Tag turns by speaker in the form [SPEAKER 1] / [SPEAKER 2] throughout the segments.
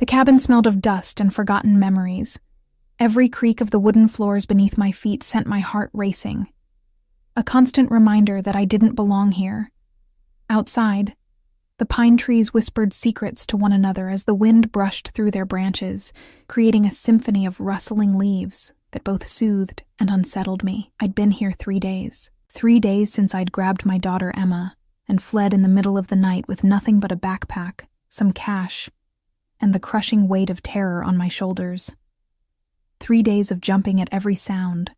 [SPEAKER 1] The cabin smelled of dust and forgotten memories. Every creak of the wooden floors beneath my feet sent my heart racing. A constant reminder that I didn't belong here. Outside, the pine trees whispered secrets to one another as the wind brushed through their branches, creating a symphony of rustling leaves that both soothed and unsettled me. I'd been here 3 days. 3 days since I'd grabbed my daughter Emma and fled in the middle of the night with nothing but a backpack, some cash, and the crushing weight of terror on my shoulders. 3 days of jumping at every sound,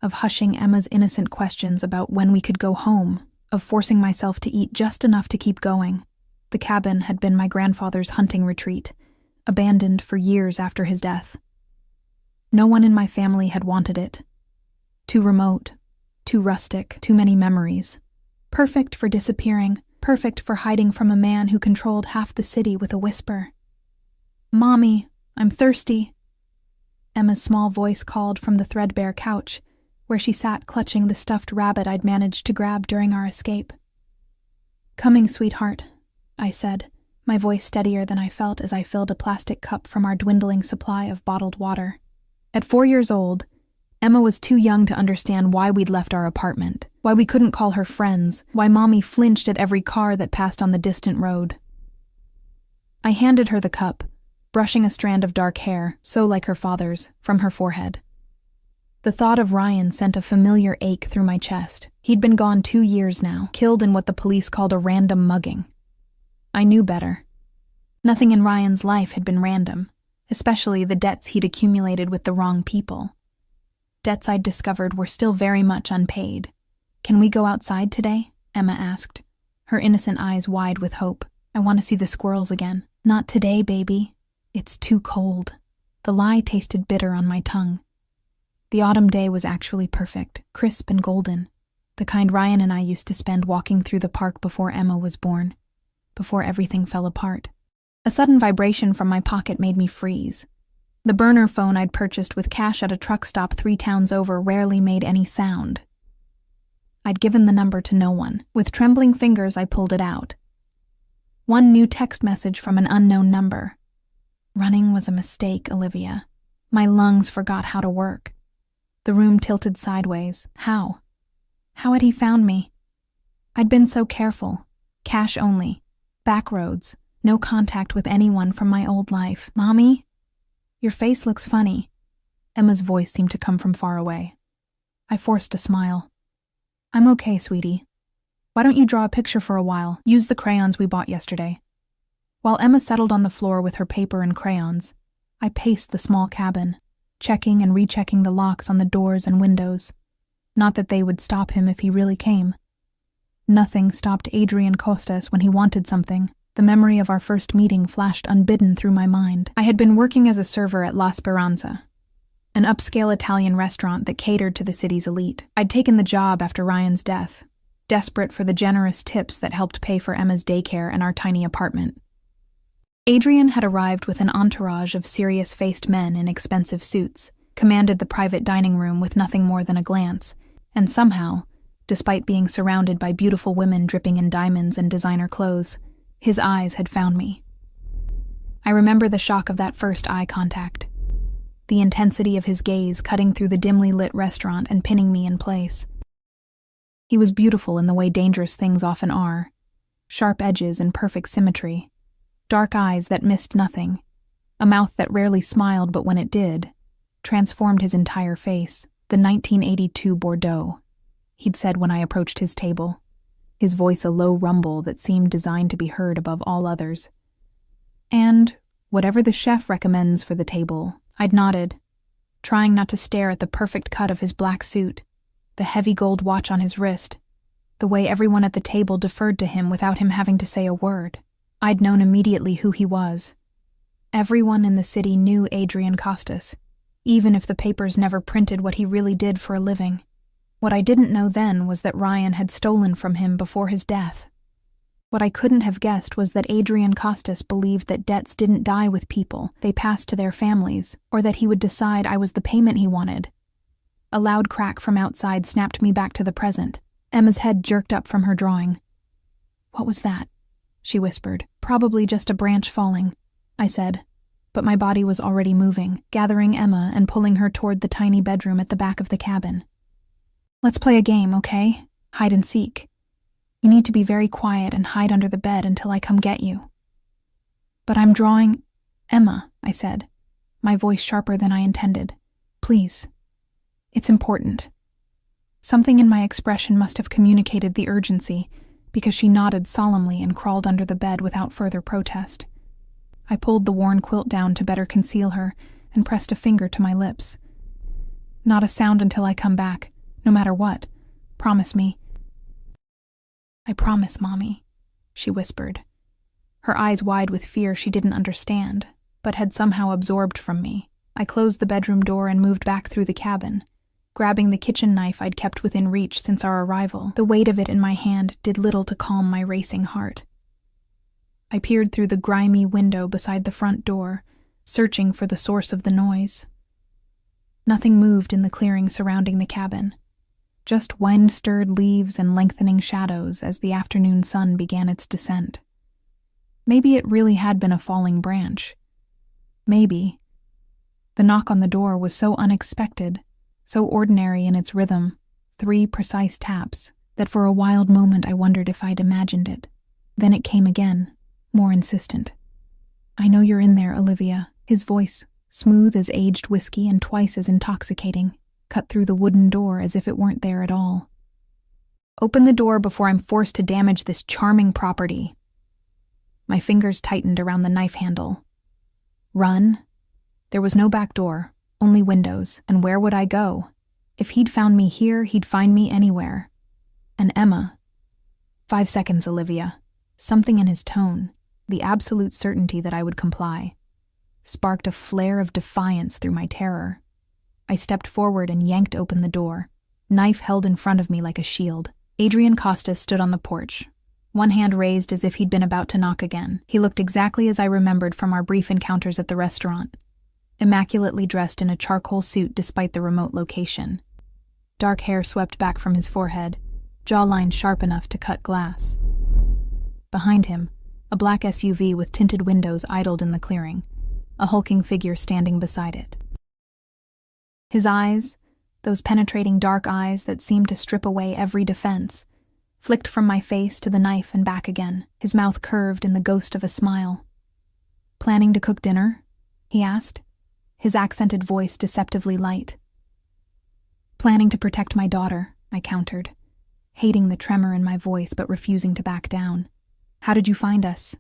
[SPEAKER 1] of hushing Emma's innocent questions about when we could go home, of forcing myself to eat just enough to keep going. The cabin had been my grandfather's hunting retreat, abandoned for years after his death. No one in my family had wanted it. Too remote, too rustic, too many memories. Perfect for disappearing, perfect for hiding from a man who controlled half the city with a whisper. "Mommy, I'm thirsty." Emma's small voice called from the threadbare couch, where she sat clutching the stuffed rabbit I'd managed to grab during our escape. "Coming, sweetheart," I said, my voice steadier than I felt as I filled a plastic cup from our dwindling supply of bottled water. At 4 years old, Emma was too young to understand why we'd left our apartment, why we couldn't call her friends, why Mommy flinched at every car that passed on the distant road. I handed her the cup, brushing a strand of dark hair, so like her father's, from her forehead. The thought of Ryan sent a familiar ache through my chest. He'd been gone 2 years now, killed in what the police called a random mugging. I knew better. Nothing in Ryan's life had been random, especially the debts he'd accumulated with the wrong people. Debts I'd discovered were still very much unpaid. "Can we go outside today?" Emma asked, her innocent eyes wide with hope. "I want to see the squirrels again." "Not today, baby. It's too cold." The lie tasted bitter on my tongue. The autumn day was actually perfect, crisp and golden, the kind Ryan and I used to spend walking through the park before Emma was born, before everything fell apart. A sudden vibration from my pocket made me freeze. The burner phone I'd purchased with cash at a truck stop 3 towns over rarely made any sound. I'd given the number to no one. With trembling fingers, I pulled it out. One new text message from an unknown number. "Running was a mistake, Olivia. My lungs forgot how to work." The room tilted sideways. How? How had he found me? I'd been so careful. Cash only. Back roads. No contact with anyone from my old life. "Mommy? Your face looks funny." Emma's voice seemed to come from far away. I forced a smile. "I'm okay, sweetie. Why don't you draw a picture for a while? Use the crayons we bought yesterday." While Emma settled on the floor with her paper and crayons, I paced the small cabin, checking and rechecking the locks on the doors and windows. Not that they would stop him if he really came. Nothing stopped Adrian Costas when he wanted something. The memory of our first meeting flashed unbidden through my mind. I had been working as a server at La Speranza, an upscale Italian restaurant that catered to the city's elite. I'd taken the job after Ryan's death, desperate for the generous tips that helped pay for Emma's daycare and our tiny apartment. Adrian had arrived with an entourage of serious-faced men in expensive suits, commanded the private dining room with nothing more than a glance, and somehow, despite being surrounded by beautiful women dripping in diamonds and designer clothes, his eyes had found me. I remember the shock of that first eye contact, the intensity of his gaze cutting through the dimly lit restaurant and pinning me in place. He was beautiful in the way dangerous things often are, sharp edges and perfect symmetry, dark eyes that missed nothing, a mouth that rarely smiled but when it did, transformed his entire face, the 1982 Bordeaux, he'd said when I approached his table, his voice a low rumble that seemed designed to be heard above all others. "And whatever the chef recommends for the table," I'd nodded, trying not to stare at the perfect cut of his black suit, the heavy gold watch on his wrist, the way everyone at the table deferred to him without him having to say a word. I'd known immediately who he was. Everyone in the city knew Adrian Costas, even if the papers never printed what he really did for a living. What I didn't know then was that Ryan had stolen from him before his death. What I couldn't have guessed was that Adrian Costas believed that debts didn't die with people, they passed to their families, or that he would decide I was the payment he wanted. A loud crack from outside snapped me back to the present. Emma's head jerked up from her drawing. "What was that?" she whispered. "Probably just a branch falling," I said. but my body was already moving, gathering Emma and pulling her toward the tiny bedroom at the back of the cabin. "Let's play a game, okay? Hide and seek. You need to be very quiet and hide under the bed until I come get you." "But I'm drawing—" "Emma," I said, my voice sharper than I intended. "Please. It's important." Something in my expression must have communicated the urgency, because she nodded solemnly and crawled under the bed without further protest. I pulled the worn quilt down to better conceal her and pressed a finger to my lips. "Not a sound until I come back, no matter what. Promise me." "I promise, Mommy," she whispered, her eyes wide with fear she didn't understand, but had somehow absorbed from me. I closed the bedroom door and moved back through the cabin, grabbing the kitchen knife I'd kept within reach since our arrival. The weight of it in my hand did little to calm my racing heart. I peered through the grimy window beside the front door, searching for the source of the noise. Nothing moved in the clearing surrounding the cabin, just wind-stirred leaves and lengthening shadows as the afternoon sun began its descent. Maybe it really had been a falling branch. Maybe. The knock on the door was so unexpected, so ordinary in its rhythm, 3 precise taps, that for a wild moment I wondered if I'd imagined it. Then it came again, more insistent. "I know you're in there, Olivia." His voice, smooth as aged whiskey and twice as intoxicating, cut through the wooden door as if it weren't there at all. "Open the door before I'm forced to damage this charming property." My fingers tightened around the knife handle. Run? There was no back door, only windows, and where would I go? If he'd found me here, he'd find me anywhere. And Emma. 5 seconds, Olivia. Something in his tone, the absolute certainty that I would comply, sparked a flare of defiance through my terror. I stepped forward and yanked open the door, knife held in front of me like a shield. Adrian Costas stood on the porch, one hand raised as if he'd been about to knock again. He looked exactly as I remembered from our brief encounters at the restaurant, immaculately dressed in a charcoal suit despite the remote location. Dark hair swept back from his forehead, jawline sharp enough to cut glass. Behind him, a black SUV with tinted windows idled in the clearing, a hulking figure standing beside it. His eyes, those penetrating dark eyes that seemed to strip away every defense, flicked from my face to the knife and back again, his mouth curved in the ghost of a smile. "Planning to cook dinner?" he asked, his accented voice deceptively light. "Planning to protect my daughter," I countered, hating the tremor in my voice but refusing to back down. "How did you find us?"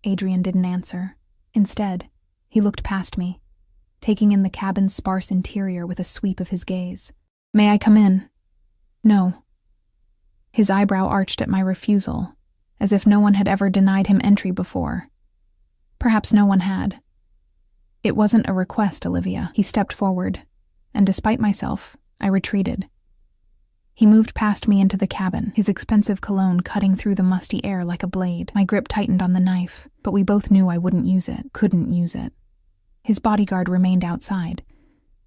[SPEAKER 1] Adrian didn't answer. Instead, he looked past me, taking in the cabin's sparse interior with a sweep of his gaze. "May I come in?" "No." His eyebrow arched at my refusal, as if no one had ever denied him entry before. Perhaps no one had. "It wasn't a request, Olivia." He stepped forward, and despite myself, I retreated. He moved past me into the cabin, his expensive cologne cutting through the musty air like a blade. My grip tightened on the knife, but we both knew I wouldn't use it, couldn't use it. His bodyguard remained outside,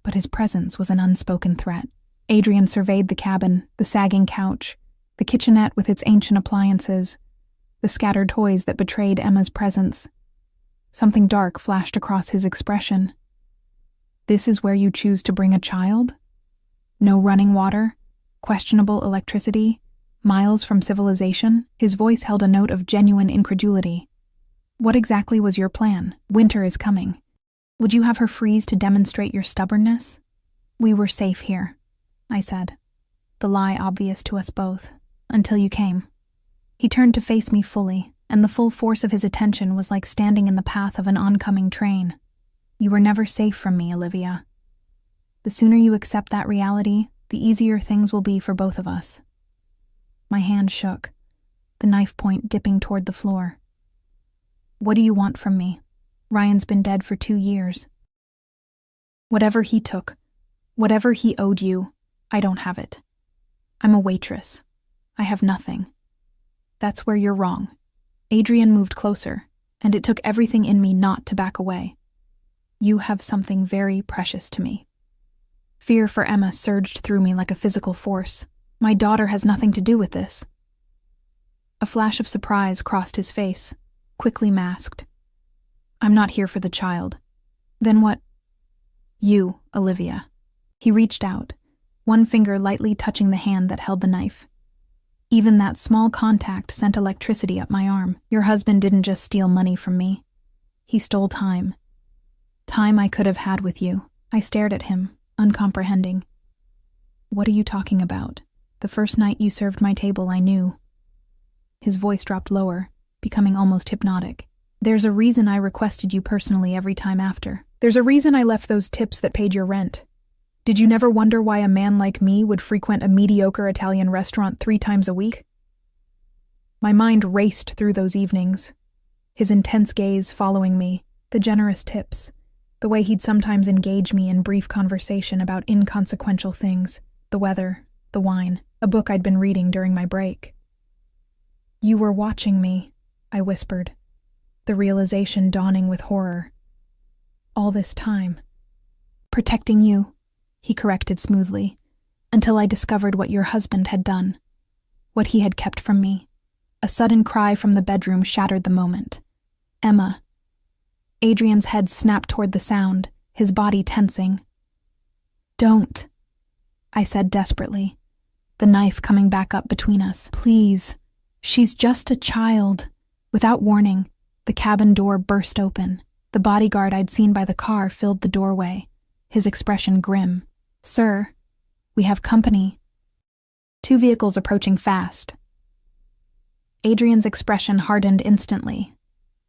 [SPEAKER 1] but his presence was an unspoken threat. Adrian surveyed the cabin, the sagging couch, the kitchenette with its ancient appliances, the scattered toys that betrayed Emma's presence. Something dark flashed across his expression. "This is where you choose to bring a child? No running water? Questionable electricity? Miles from civilization?" His voice held a note of genuine incredulity. "What exactly was your plan? Winter is coming. Would you have her freeze to demonstrate your stubbornness?" "We were safe here," I said, the lie obvious to us both, "until you came." He turned to face me fully, and the full force of his attention was like standing in the path of an oncoming train. "You were never safe from me, Olivia. The sooner you accept that reality, the easier things will be for both of us." My hand shook, the knife point dipping toward the floor. "What do you want from me? Ryan's been dead for 2 years. Whatever he took, whatever he owed you, I don't have it. I'm a waitress. I have nothing. That's where you're wrong." Adrian moved closer, and it took everything in me not to back away. "You have something very precious to me." Fear for Emma surged through me like a physical force. "My daughter has nothing to do with this." A flash of surprise crossed his face, quickly masked. "I'm not here for the child. Then what? You, Olivia. He reached out, one finger lightly touching the hand that held the knife. Even that small contact sent electricity up my arm. Your husband didn't just steal money from me. He stole time. Time I could have had with you. I stared at him, uncomprehending. What are you talking about? The first night you served my table, I knew. His voice dropped lower, becoming almost hypnotic. There's a reason I requested you personally every time after. There's a reason I left those tips that paid your rent. Did you never wonder why a man like me would frequent a mediocre Italian restaurant 3 times a week? My mind raced through those evenings, his intense gaze following me, the generous tips, the way he'd sometimes engage me in brief conversation about inconsequential things, the weather, the wine, a book I'd been reading during my break. You were watching me, I whispered, the realization dawning with horror. All this time. Protecting you, he corrected smoothly, until I discovered what your husband had done, what he had kept from me. A sudden cry from the bedroom shattered the moment. Emma. Adrian's head snapped toward the sound, his body tensing. Don't, I said desperately, the knife coming back up between us. Please, she's just a child. Without warning, the cabin door burst open. The bodyguard I'd seen by the car filled the doorway, his expression grim. Sir, we have company. 2 vehicles approaching fast. Adrian's expression hardened instantly.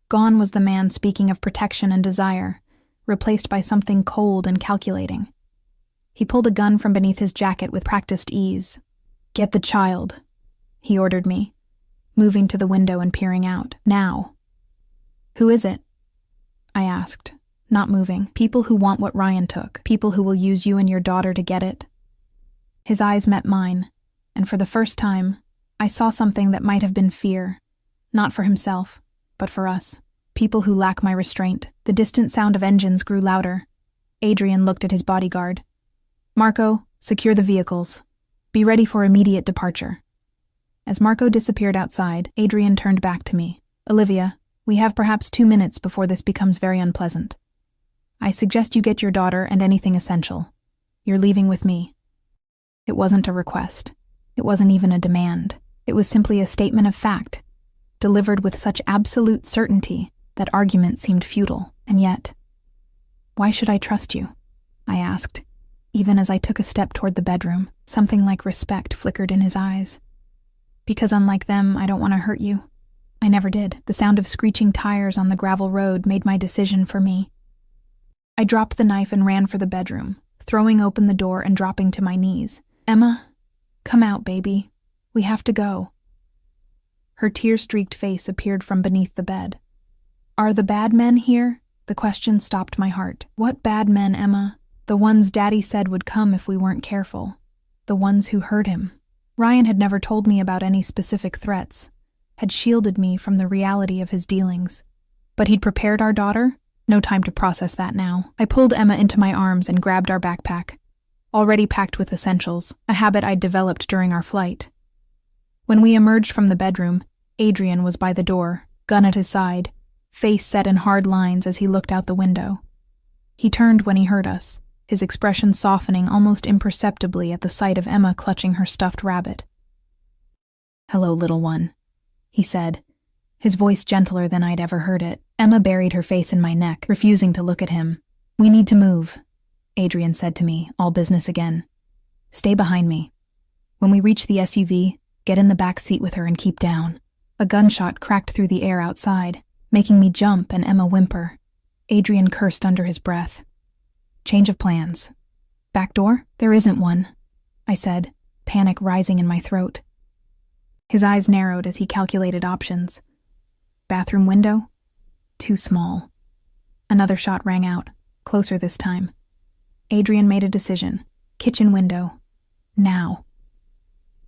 [SPEAKER 1] Gone was the man speaking of protection and desire, replaced by something cold and calculating. He pulled a gun from beneath his jacket with practiced ease. Get the child, he ordered me, moving to the window and peering out. Now. Who is it? I asked, not moving. People who want what Ryan took. People who will use you and your daughter to get it. His eyes met mine, and for the first time, I saw something that might have been fear. Not for himself, but for us. People who lack my restraint. The distant sound of engines grew louder. Adrian looked at his bodyguard. Marco, secure the vehicles. Be ready for immediate departure. As Marco disappeared outside, Adrian turned back to me. Olivia, we have perhaps 2 minutes before this becomes very unpleasant. I suggest you get your daughter and anything essential. You're leaving with me. It wasn't a request. It wasn't even a demand. It was simply a statement of fact, delivered with such absolute certainty that argument seemed futile. And yet, why should I trust you? I asked, even as I took a step toward the bedroom. Something like respect flickered in his eyes. Because unlike them, I don't want to hurt you. I never did. The sound of screeching tires on the gravel road made my decision for me. I dropped the knife and ran for the bedroom, throwing open the door and dropping to my knees. Emma, come out, baby. We have to go. Her tear-streaked face appeared from beneath the bed. Are the bad men here? The question stopped my heart. What bad men, Emma? The ones Daddy said would come if we weren't careful. The ones who hurt him. Ryan had never told me about any specific threats, had shielded me from the reality of his dealings. But he'd prepared our daughter? No time to process that now. I pulled Emma into my arms and grabbed our backpack, already packed with essentials, a habit I'd developed during our flight. When we emerged from the bedroom, Adrian was by the door, gun at his side, face set in hard lines as he looked out the window. He turned when he heard us, his expression softening almost imperceptibly at the sight of Emma clutching her stuffed rabbit. Hello, little one, he said, his voice gentler than I'd ever heard it. Emma buried her face in my neck, refusing to look at him. We need to move, Adrian said to me, all business again. Stay behind me. When we reach the SUV, get in the back seat with her and keep down. A gunshot cracked through the air outside, making me jump and Emma whimper. Adrian cursed under his breath. Change of plans. Back door? There isn't one, I said, panic rising in my throat. His eyes narrowed as he calculated options. Bathroom window? Too small. Another shot rang out, closer this time. Adrian made a decision. Kitchen window. Now.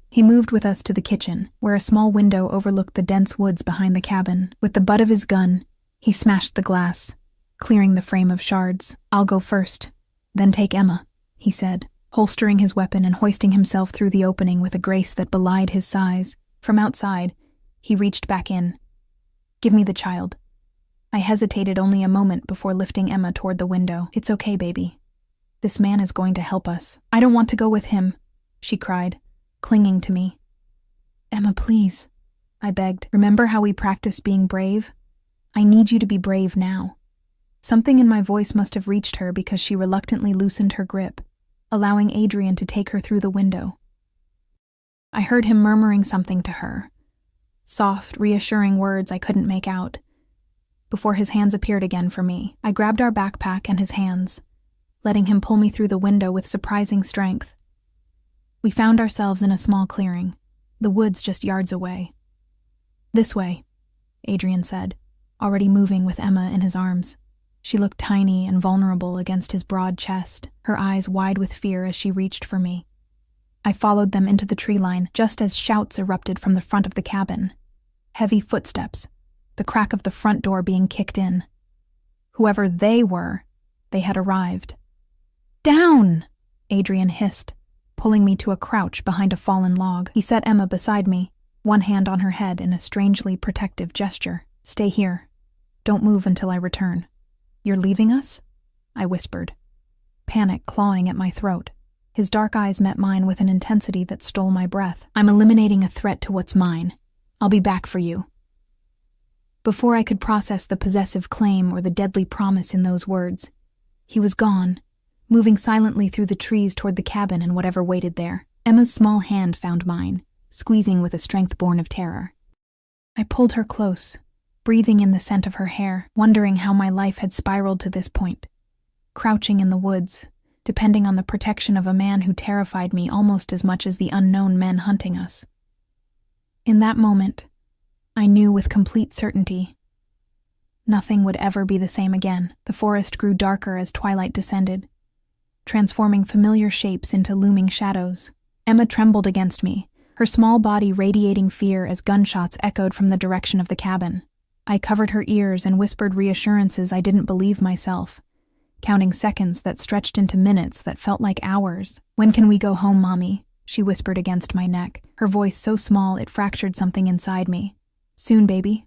[SPEAKER 1] He moved with us to the kitchen, where a small window overlooked the dense woods behind the cabin. With the butt of his gun, he smashed the glass, clearing the frame of shards. I'll go first, then take Emma, he said, holstering his weapon and hoisting himself through the opening with a grace that belied his size. From outside, he reached back in. Give me the child. I hesitated only a moment before lifting Emma toward the window. "It's okay, baby. This man is going to help us." "I don't want to go with him," she cried, clinging to me. "Emma, please," I begged. "Remember how we practiced being brave? I need you to be brave now." Something in my voice must have reached her because she reluctantly loosened her grip, allowing Adrian to take her through the window. I heard him murmuring something to her, soft, reassuring words I couldn't make out, before his hands appeared again for me. I grabbed our backpack and his hands, letting him pull me through the window with surprising strength. We found ourselves in a small clearing, the woods just yards away. "This way," Adrian said, already moving with Emma in his arms. She looked tiny and vulnerable against his broad chest, her eyes wide with fear as she reached for me. I followed them into the tree line just as shouts erupted from the front of the cabin. Heavy footsteps, the crack of the front door being kicked in. Whoever they were, they had arrived. "Down!" Adrian hissed, pulling me to a crouch behind a fallen log. He set Emma beside me, one hand on her head in a strangely protective gesture. "Stay here. Don't move until I return." "You're leaving us?" I whispered, panic clawing at my throat. His dark eyes met mine with an intensity that stole my breath. "I'm eliminating a threat to what's mine. I'll be back for you." Before I could process the possessive claim or the deadly promise in those words, he was gone, moving silently through the trees toward the cabin and whatever waited there. Emma's small hand found mine, squeezing with a strength born of terror. I pulled her close, breathing in the scent of her hair, wondering how my life had spiraled to this point. Crouching in the woods, depending on the protection of a man who terrified me almost as much as the unknown men hunting us. In that moment, I knew with complete certainty nothing would ever be the same again. The forest grew darker as twilight descended, transforming familiar shapes into looming shadows. Emma trembled against me, her small body radiating fear as gunshots echoed from the direction of the cabin. I covered her ears and whispered reassurances I didn't believe myself, counting seconds that stretched into minutes that felt like hours. "When can we go home, Mommy?" she whispered against my neck, her voice so small it fractured something inside me. "Soon, baby,"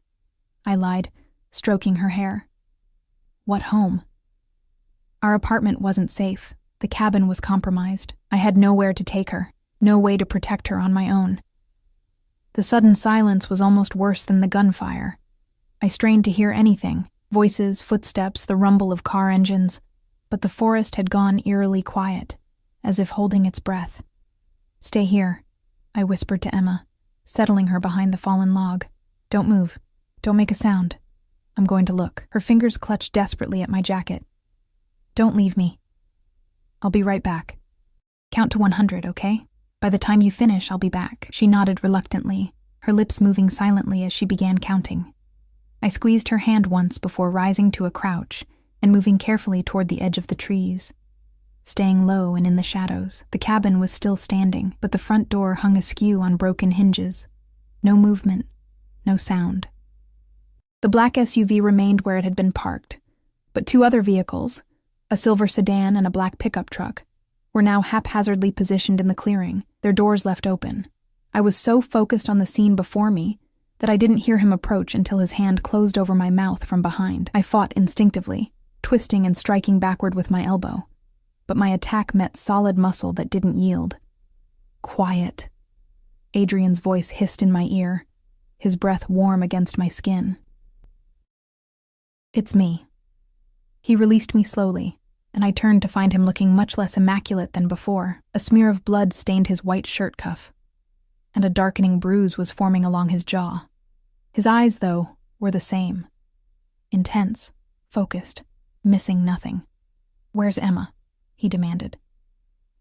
[SPEAKER 1] I lied, stroking her hair. "What home?" Our apartment wasn't safe. The cabin was compromised. I had nowhere to take her, no way to protect her on my own. The sudden silence was almost worse than the gunfire. I strained to hear anything, voices, footsteps, the rumble of car engines, but the forest had gone eerily quiet, as if holding its breath. "Stay here," I whispered to Emma, settling her behind the fallen log. "Don't move. Don't make a sound. I'm going to look." Her fingers clutched desperately at my jacket. "Don't leave me. I'll be right back. Count to 100, okay? By the time you finish, I'll be back." She nodded reluctantly, her lips moving silently as she began counting. I squeezed her hand once before rising to a crouch and moving carefully toward the edge of the trees. Staying low and in the shadows, the cabin was still standing, but the front door hung askew on broken hinges. No movement, no sound. The black SUV remained where it had been parked, but two other vehicles, a silver sedan and a black pickup truck, were now haphazardly positioned in the clearing, their doors left open. I was so focused on the scene before me that I didn't hear him approach until his hand closed over my mouth from behind. I fought instinctively, twisting and striking backward with my elbow, but my attack met solid muscle that didn't yield. "Quiet," Adrian's voice hissed in my ear, his breath warm against my skin. "It's me." He released me slowly, and I turned to find him looking much less immaculate than before. A smear of blood stained his white shirt cuff, and a darkening bruise was forming along his jaw. His eyes, though, were the same. Intense, focused, missing nothing. "Where's Emma?" he demanded.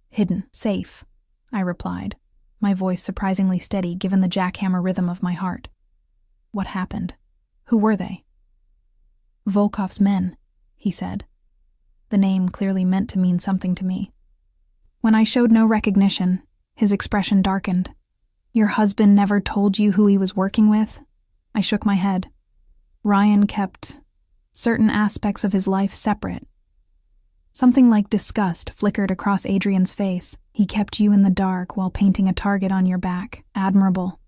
[SPEAKER 1] "Hidden, safe," I replied, my voice surprisingly steady given the jackhammer rhythm of my heart. "What happened? Who were they?" "Volkov's men," he said. The name clearly meant to mean something to me. When I showed no recognition, his expression darkened. "Your husband never told you who he was working with?" I shook my head. "Ryan kept certain aspects of his life separate." Something like disgust flickered across Adrian's face. "He kept you in the dark while painting a target on your back. Admirable."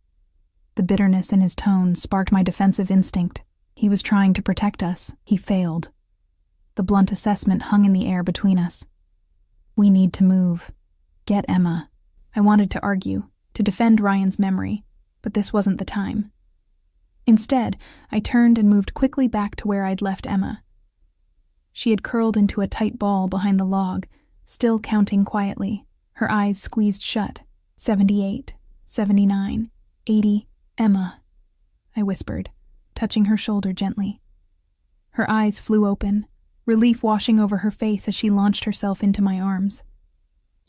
[SPEAKER 1] The bitterness in his tone sparked my defensive instinct. He was trying to protect us. He failed. The blunt assessment hung in the air between us. We need to move. Get Emma. I wanted to argue, to defend Ryan's memory, but this wasn't the time. Instead, I turned and moved quickly back to where I'd left Emma. She had curled into a tight ball behind the log, still counting quietly, her eyes squeezed shut. 78, 79, 80, Emma, I whispered, touching her shoulder gently. Her eyes flew open, relief washing over her face as she launched herself into my arms.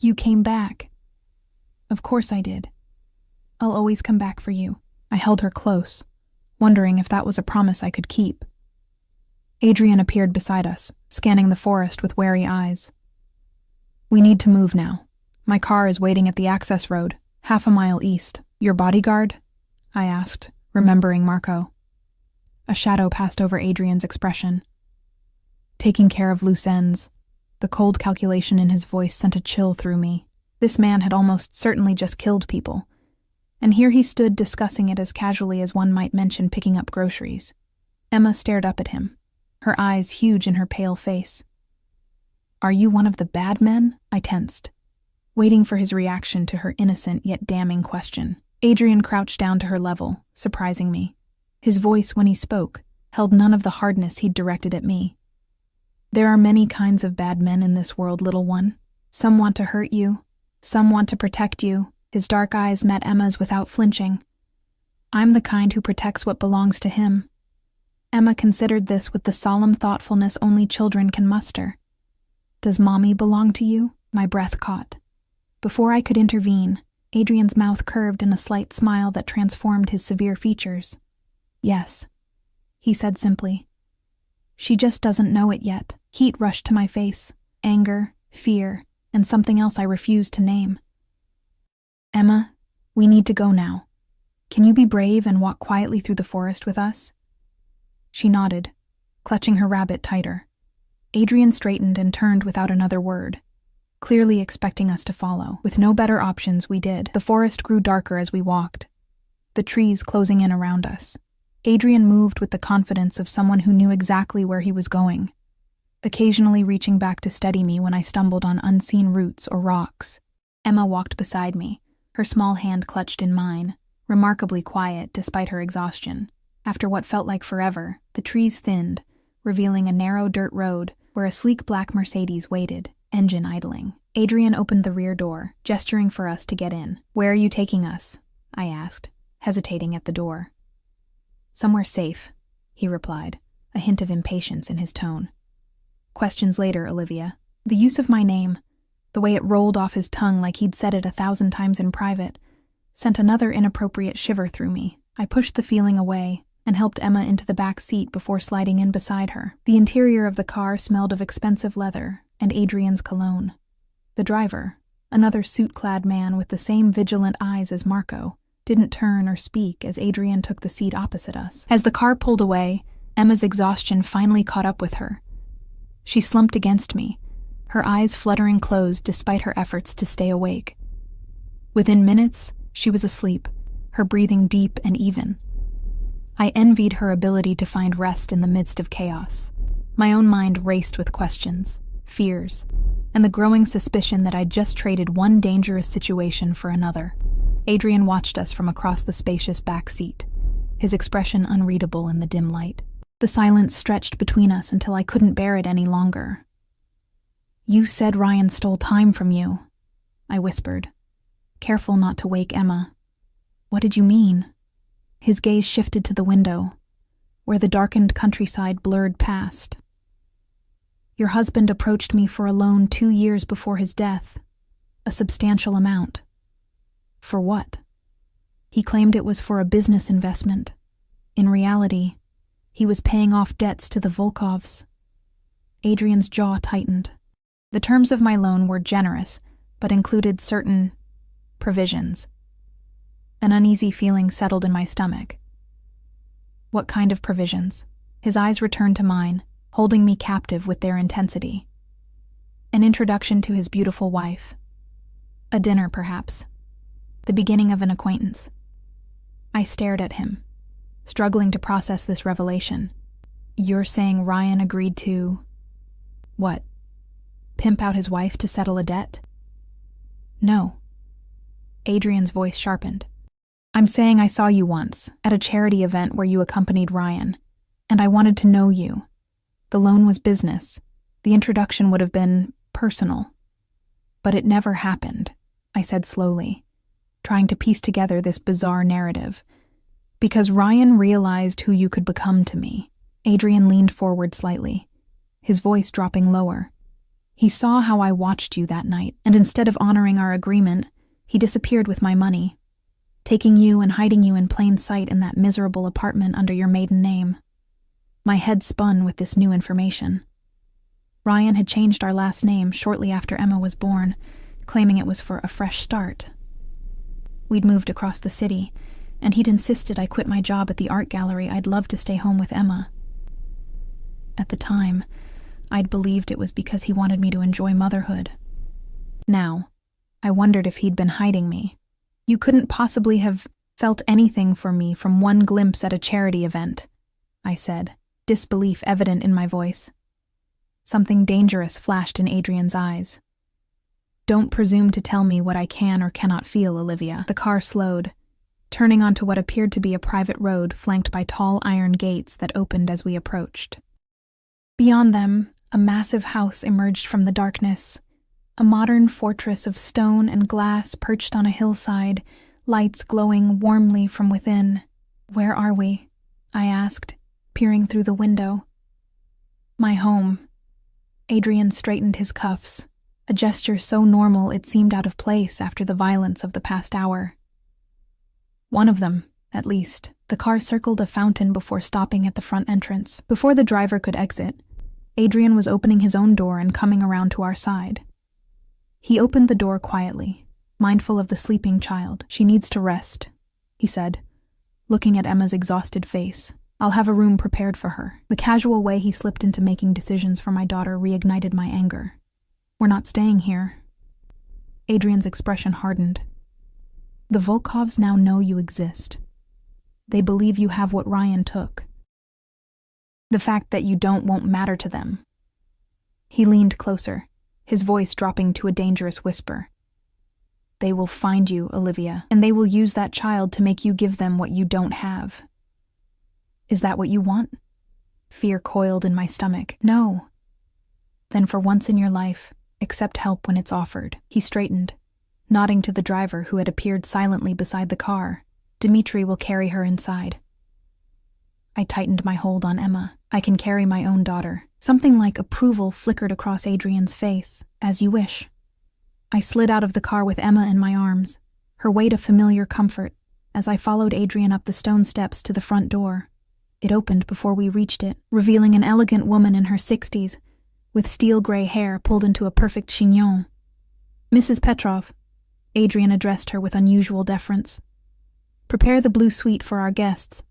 [SPEAKER 1] You came back. Of course I did. I'll always come back for you. I held her close, wondering if that was a promise I could keep. Adrian appeared beside us, scanning the forest with wary eyes. We need to move now. My car is waiting at the access road, half a mile east. Your bodyguard? I asked, remembering Marco. A shadow passed over Adrian's expression. Taking care of loose ends. The cold calculation in his voice sent a chill through me. This man had almost certainly just killed people, and here he stood discussing it as casually as one might mention picking up groceries. Emma stared up at him, her eyes huge in her pale face. Are you one of the bad men? I tensed, waiting for his reaction to her innocent yet damning question. Adrian crouched down to her level, surprising me. His voice, when he spoke, held none of the hardness he'd directed at me. There are many kinds of bad men in this world, little one. Some want to hurt you, some want to protect you. His dark eyes met Emma's without flinching. I'm the kind who protects what belongs to him. Emma considered this with the solemn thoughtfulness only children can muster. Does Mommy belong to you? My breath caught. Before I could intervene, Adrian's mouth curved in a slight smile that transformed his severe features. Yes, he said simply. She just doesn't know it yet. Heat rushed to my face, anger, fear, and something else I refused to name. Emma, we need to go now. Can you be brave and walk quietly through the forest with us? She nodded, clutching her rabbit tighter. Adrian straightened and turned without another word, clearly expecting us to follow. With no better options, we did. The forest grew darker as we walked, the trees closing in around us. Adrian moved with the confidence of someone who knew exactly where he was going, occasionally reaching back to steady me when I stumbled on unseen roots or rocks. Emma walked beside me, her small hand clutched in mine, remarkably quiet despite her exhaustion. After what felt like forever, the trees thinned, revealing a narrow dirt road where a sleek black Mercedes waited, engine idling. Adrian opened the rear door, gesturing for us to get in. Where are you taking us? I asked, hesitating at the door. Somewhere safe, he replied, a hint of impatience in his tone. Questions later, Olivia. The use of my name, the way it rolled off his tongue like he'd said it 1,000 times in private, sent another inappropriate shiver through me. I pushed the feeling away and helped Emma into the back seat before sliding in beside her. The interior of the car smelled of expensive leather and Adrian's cologne. The driver, another suit-clad man with the same vigilant eyes as Marco, didn't turn or speak as Adrian took the seat opposite us. As the car pulled away, Emma's exhaustion finally caught up with her. She slumped against me, her eyes fluttering closed despite her efforts to stay awake. Within minutes, she was asleep, her breathing deep and even. I envied her ability to find rest in the midst of chaos. My own mind raced with questions, fears, and the growing suspicion that I'd just traded one dangerous situation for another. Adrian watched us from across the spacious back seat, his expression unreadable in the dim light. The silence stretched between us until I couldn't bear it any longer. You said Ryan stole time from you, I whispered, careful not to wake Emma. What did you mean? His gaze shifted to the window, where the darkened countryside blurred past. Your husband approached me for a loan 2 years before his death, a substantial amount. For what? He claimed it was for a business investment. In reality, he was paying off debts to the Volkovs. Adrian's jaw tightened. The terms of my loan were generous, but included certain provisions. An uneasy feeling settled in my stomach. What kind of provisions? His eyes returned to mine, holding me captive with their intensity. An introduction to his beautiful wife. A dinner, perhaps. The beginning of an acquaintance. I stared at him, struggling to process this revelation. You're saying Ryan agreed to… what? Pimp out his wife to settle a debt? No. Adrian's voice sharpened. I'm saying I saw you once, at a charity event where you accompanied Ryan, and I wanted to know you. The loan was business. The introduction would have been personal. But it never happened, I said slowly, trying to piece together this bizarre narrative. Because Ryan realized who you could become to me. Adrian leaned forward slightly, his voice dropping lower. He saw how I watched you that night, and instead of honoring our agreement, he disappeared with my money, taking you and hiding you in plain sight in that miserable apartment under your maiden name. My head spun with this new information. Ryan had changed our last name shortly after Emma was born, claiming it was for a fresh start. We'd moved across the city, and he'd insisted I quit my job at the art gallery. I'd love to stay home with Emma. At the time, I'd believed it was because he wanted me to enjoy motherhood. Now, I wondered if he'd been hiding me. You couldn't possibly have felt anything for me from one glimpse at a charity event, I said, disbelief evident in my voice. Something dangerous flashed in Adrian's eyes. Don't presume to tell me what I can or cannot feel, Olivia. The car slowed, turning onto what appeared to be a private road flanked by tall iron gates that opened as we approached. Beyond them, a massive house emerged from the darkness, a modern fortress of stone and glass perched on a hillside, lights glowing warmly from within. Where are we? I asked, peering through the window. My home. Adrian straightened his cuffs, a gesture so normal it seemed out of place after the violence of the past hour. One of them, at least. The car circled a fountain before stopping at the front entrance. Before the driver could exit, Adrian was opening his own door and coming around to our side. He opened the door quietly, mindful of the sleeping child. She needs to rest, he said, looking at Emma's exhausted face. I'll have a room prepared for her. The casual way he slipped into making decisions for my daughter reignited my anger. We're not staying here. Adrian's expression hardened. The Volkovs now know you exist. They believe you have what Ryan took. The fact that you don't won't matter to them. He leaned closer, his voice dropping to a dangerous whisper. They will find you, Olivia, and they will use that child to make you give them what you don't have. Is that what you want? Fear coiled in my stomach. No. Then for once in your life, accept help when it's offered. He straightened, nodding to the driver who had appeared silently beside the car. Dmitri will carry her inside. I tightened my hold on Emma. I can carry my own daughter. Something like approval flickered across Adrian's face. As you wish. I slid out of the car with Emma in my arms, her weight a familiar comfort, as I followed Adrian up the stone steps to the front door. It opened before we reached it, revealing an elegant woman in her 60s, with steel-gray hair pulled into a perfect chignon. Mrs. Petrov, Adrian addressed her with unusual deference. Prepare the blue suite for our guests.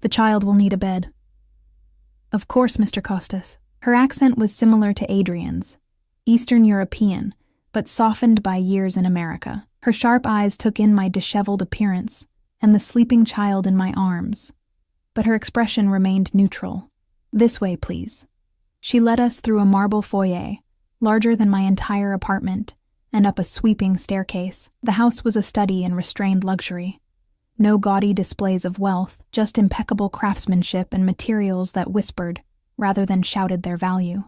[SPEAKER 1] The child will need a bed. Of course, Mr. Costas. Her accent was similar to Adrian's, Eastern European, but softened by years in America. Her sharp eyes took in my disheveled appearance and the sleeping child in my arms, but her expression remained neutral. This way, please. She led us through a marble foyer, larger than my entire apartment, and up a sweeping staircase. The house was a study in restrained luxury. No gaudy displays of wealth, just impeccable craftsmanship and materials that whispered, rather than shouted their value.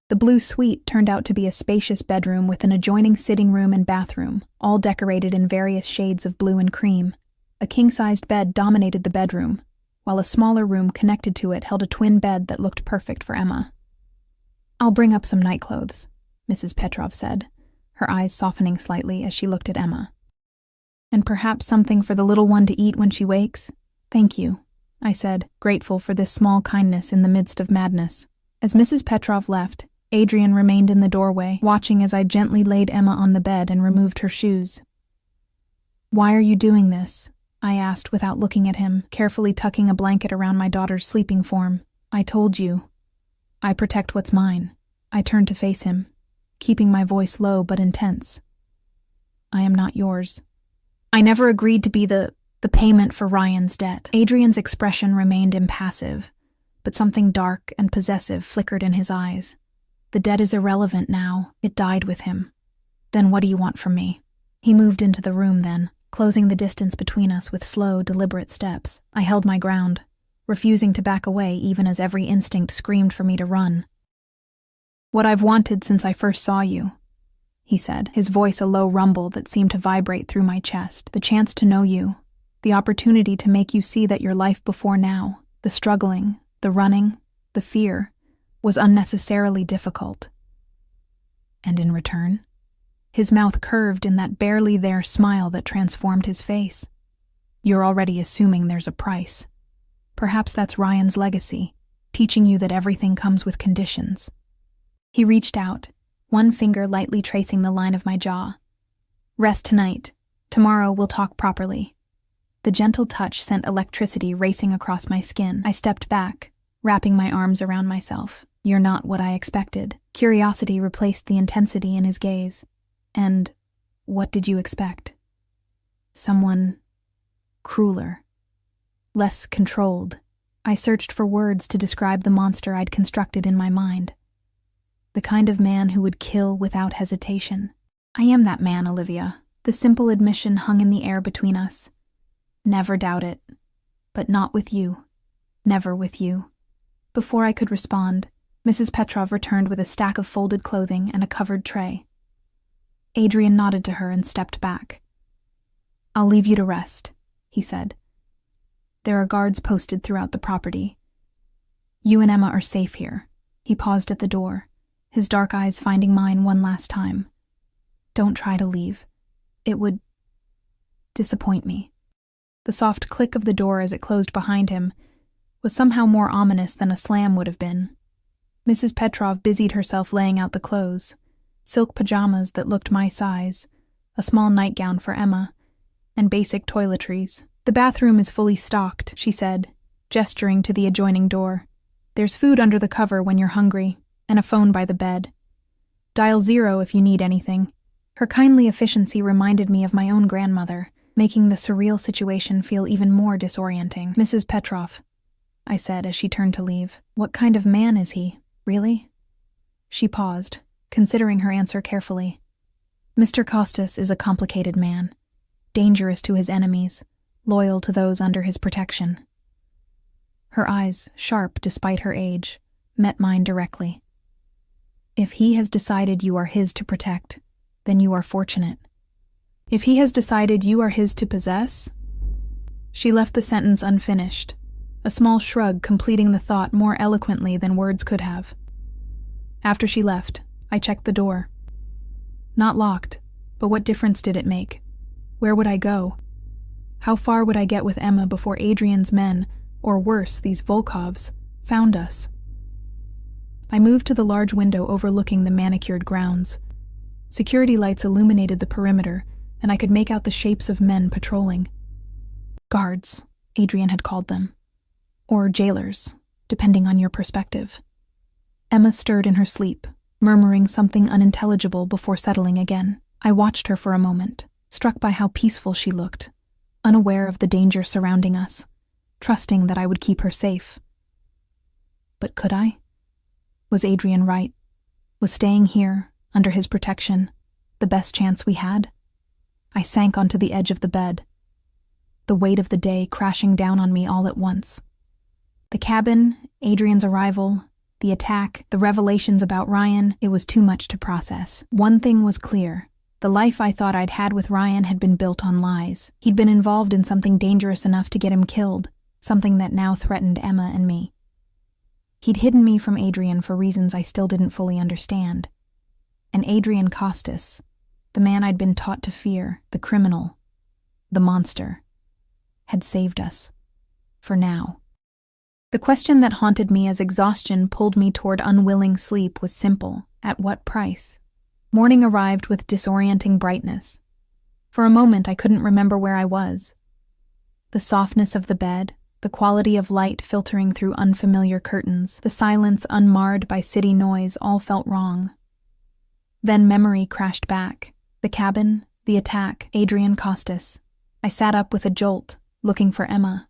[SPEAKER 1] The blue suite turned out to be a spacious bedroom with an adjoining sitting room and bathroom, all decorated in various shades of blue and cream. A king-sized bed dominated the bedroom, while a smaller room connected to it held a twin bed that looked perfect for Emma. I'll bring up some nightclothes, Mrs. Petrov said, her eyes softening slightly as she looked at Emma. And perhaps something for the little one to eat when she wakes? Thank you, I said, grateful for this small kindness in the midst of madness. As Mrs. Petrov left, Adrian remained in the doorway, watching as I gently laid Emma on the bed and removed her shoes. Why are you doing this? I asked without looking at him, carefully tucking a blanket around my daughter's sleeping form. I told you. I protect what's mine. I turned to face him, keeping my voice low but intense. I am not yours. I never agreed to be the payment for Ryan's debt. Adrian's expression remained impassive, but something dark and possessive flickered in his eyes. The dead is irrelevant now. It died with him. Then what do you want from me? He moved into the room then, closing the distance between us with slow, deliberate steps. I held my ground, refusing to back away even as every instinct screamed for me to run. What I've wanted since I first saw you, he said, his voice a low rumble that seemed to vibrate through my chest. The chance to know you, the opportunity to make you see that your life before now, the struggling, the running, the fear, was unnecessarily difficult. And in return, his mouth curved in that barely there smile that transformed his face. You're already assuming there's a price. Perhaps that's Ryan's legacy, teaching you that everything comes with conditions. He reached out, one finger lightly tracing the line of my jaw. Rest tonight. Tomorrow we'll talk properly. The gentle touch sent electricity racing across my skin. I stepped back, wrapping my arms around myself. You're not what I expected. Curiosity replaced the intensity in his gaze. And what did you expect? Someone crueler, less controlled. I searched for words to describe the monster I'd constructed in my mind. The kind of man who would kill without hesitation. I am that man, Olivia. The simple admission hung in the air between us. Never doubt it. But not with you. Never with you. Before I could respond, Mrs. Petrov returned with a stack of folded clothing and a covered tray. Adrian nodded to her and stepped back. I'll leave you to rest, he said. There are guards posted throughout the property. You and Emma are safe here. He paused at the door, his dark eyes finding mine one last time. Don't try to leave. It would disappoint me. The soft click of the door as it closed behind him was somehow more ominous than a slam would have been. Mrs. Petrov busied herself laying out the clothes, silk pajamas that looked my size, a small nightgown for Emma, and basic toiletries. The bathroom is fully stocked, she said, gesturing to the adjoining door. There's food under the cover when you're hungry, and a phone by the bed. Dial 0 if you need anything. Her kindly efficiency reminded me of my own grandmother, making the surreal situation feel even more disorienting. Mrs. Petrov, I said as she turned to leave. What kind of man is he, really? She paused, considering her answer carefully. Mr. Costas is a complicated man, dangerous to his enemies, loyal to those under his protection. Her eyes, sharp despite her age, met mine directly. If he has decided you are his to protect, then you are fortunate. If he has decided you are his to possess... She left the sentence unfinished, a small shrug completing the thought more eloquently than words could have. After she left, I checked the door. Not locked, but what difference did it make? Where would I go? How far would I get with Emma before Adrian's men, or worse, these Volkovs, found us? I moved to the large window overlooking the manicured grounds. Security lights illuminated the perimeter, and I could make out the shapes of men patrolling. Guards, Adrian had called them. Or jailers, depending on your perspective. Emma stirred in her sleep, murmuring something unintelligible before settling again. I watched her for a moment, struck by how peaceful she looked, unaware of the danger surrounding us, trusting that I would keep her safe. But could I? Was Adrian right? Was staying here, under his protection, the best chance we had? I sank onto the edge of the bed, the weight of the day crashing down on me all at once. The cabin, Adrian's arrival, the attack, the revelations about Ryan, it was too much to process. One thing was clear. The life I thought I'd had with Ryan had been built on lies. He'd been involved in something dangerous enough to get him killed, something that now threatened Emma and me. He'd hidden me from Adrian for reasons I still didn't fully understand. And Adrian Costas, the man I'd been taught to fear, the criminal, the monster, had saved us. For now. The question that haunted me as exhaustion pulled me toward unwilling sleep was simple. At what price? Morning arrived with disorienting brightness. For a moment I couldn't remember where I was. The softness of the bed, the quality of light filtering through unfamiliar curtains, the silence unmarred by city noise all felt wrong. Then memory crashed back. The cabin, the attack, Adrian Costas. I sat up with a jolt, looking for Emma.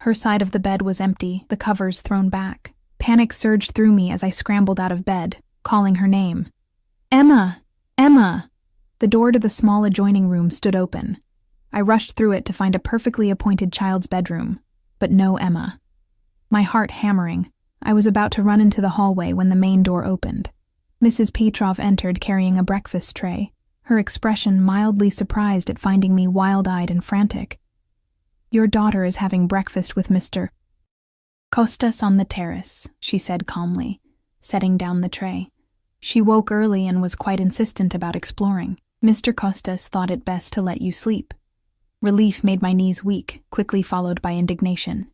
[SPEAKER 1] Her side of the bed was empty, the covers thrown back. Panic surged through me as I scrambled out of bed, calling her name. "Emma! Emma!" The door to the small adjoining room stood open. I rushed through it to find a perfectly appointed child's bedroom, but no Emma. My heart hammering, I was about to run into the hallway when the main door opened. Mrs. Petrov entered carrying a breakfast tray, her expression mildly surprised at finding me wild-eyed and frantic. "Your daughter is having breakfast with Mr. Kostas on the terrace," she said calmly, setting down the tray. She woke early and was quite insistent about exploring. "Mr. Kostas thought it best to let you sleep." Relief made my knees weak, quickly followed by indignation.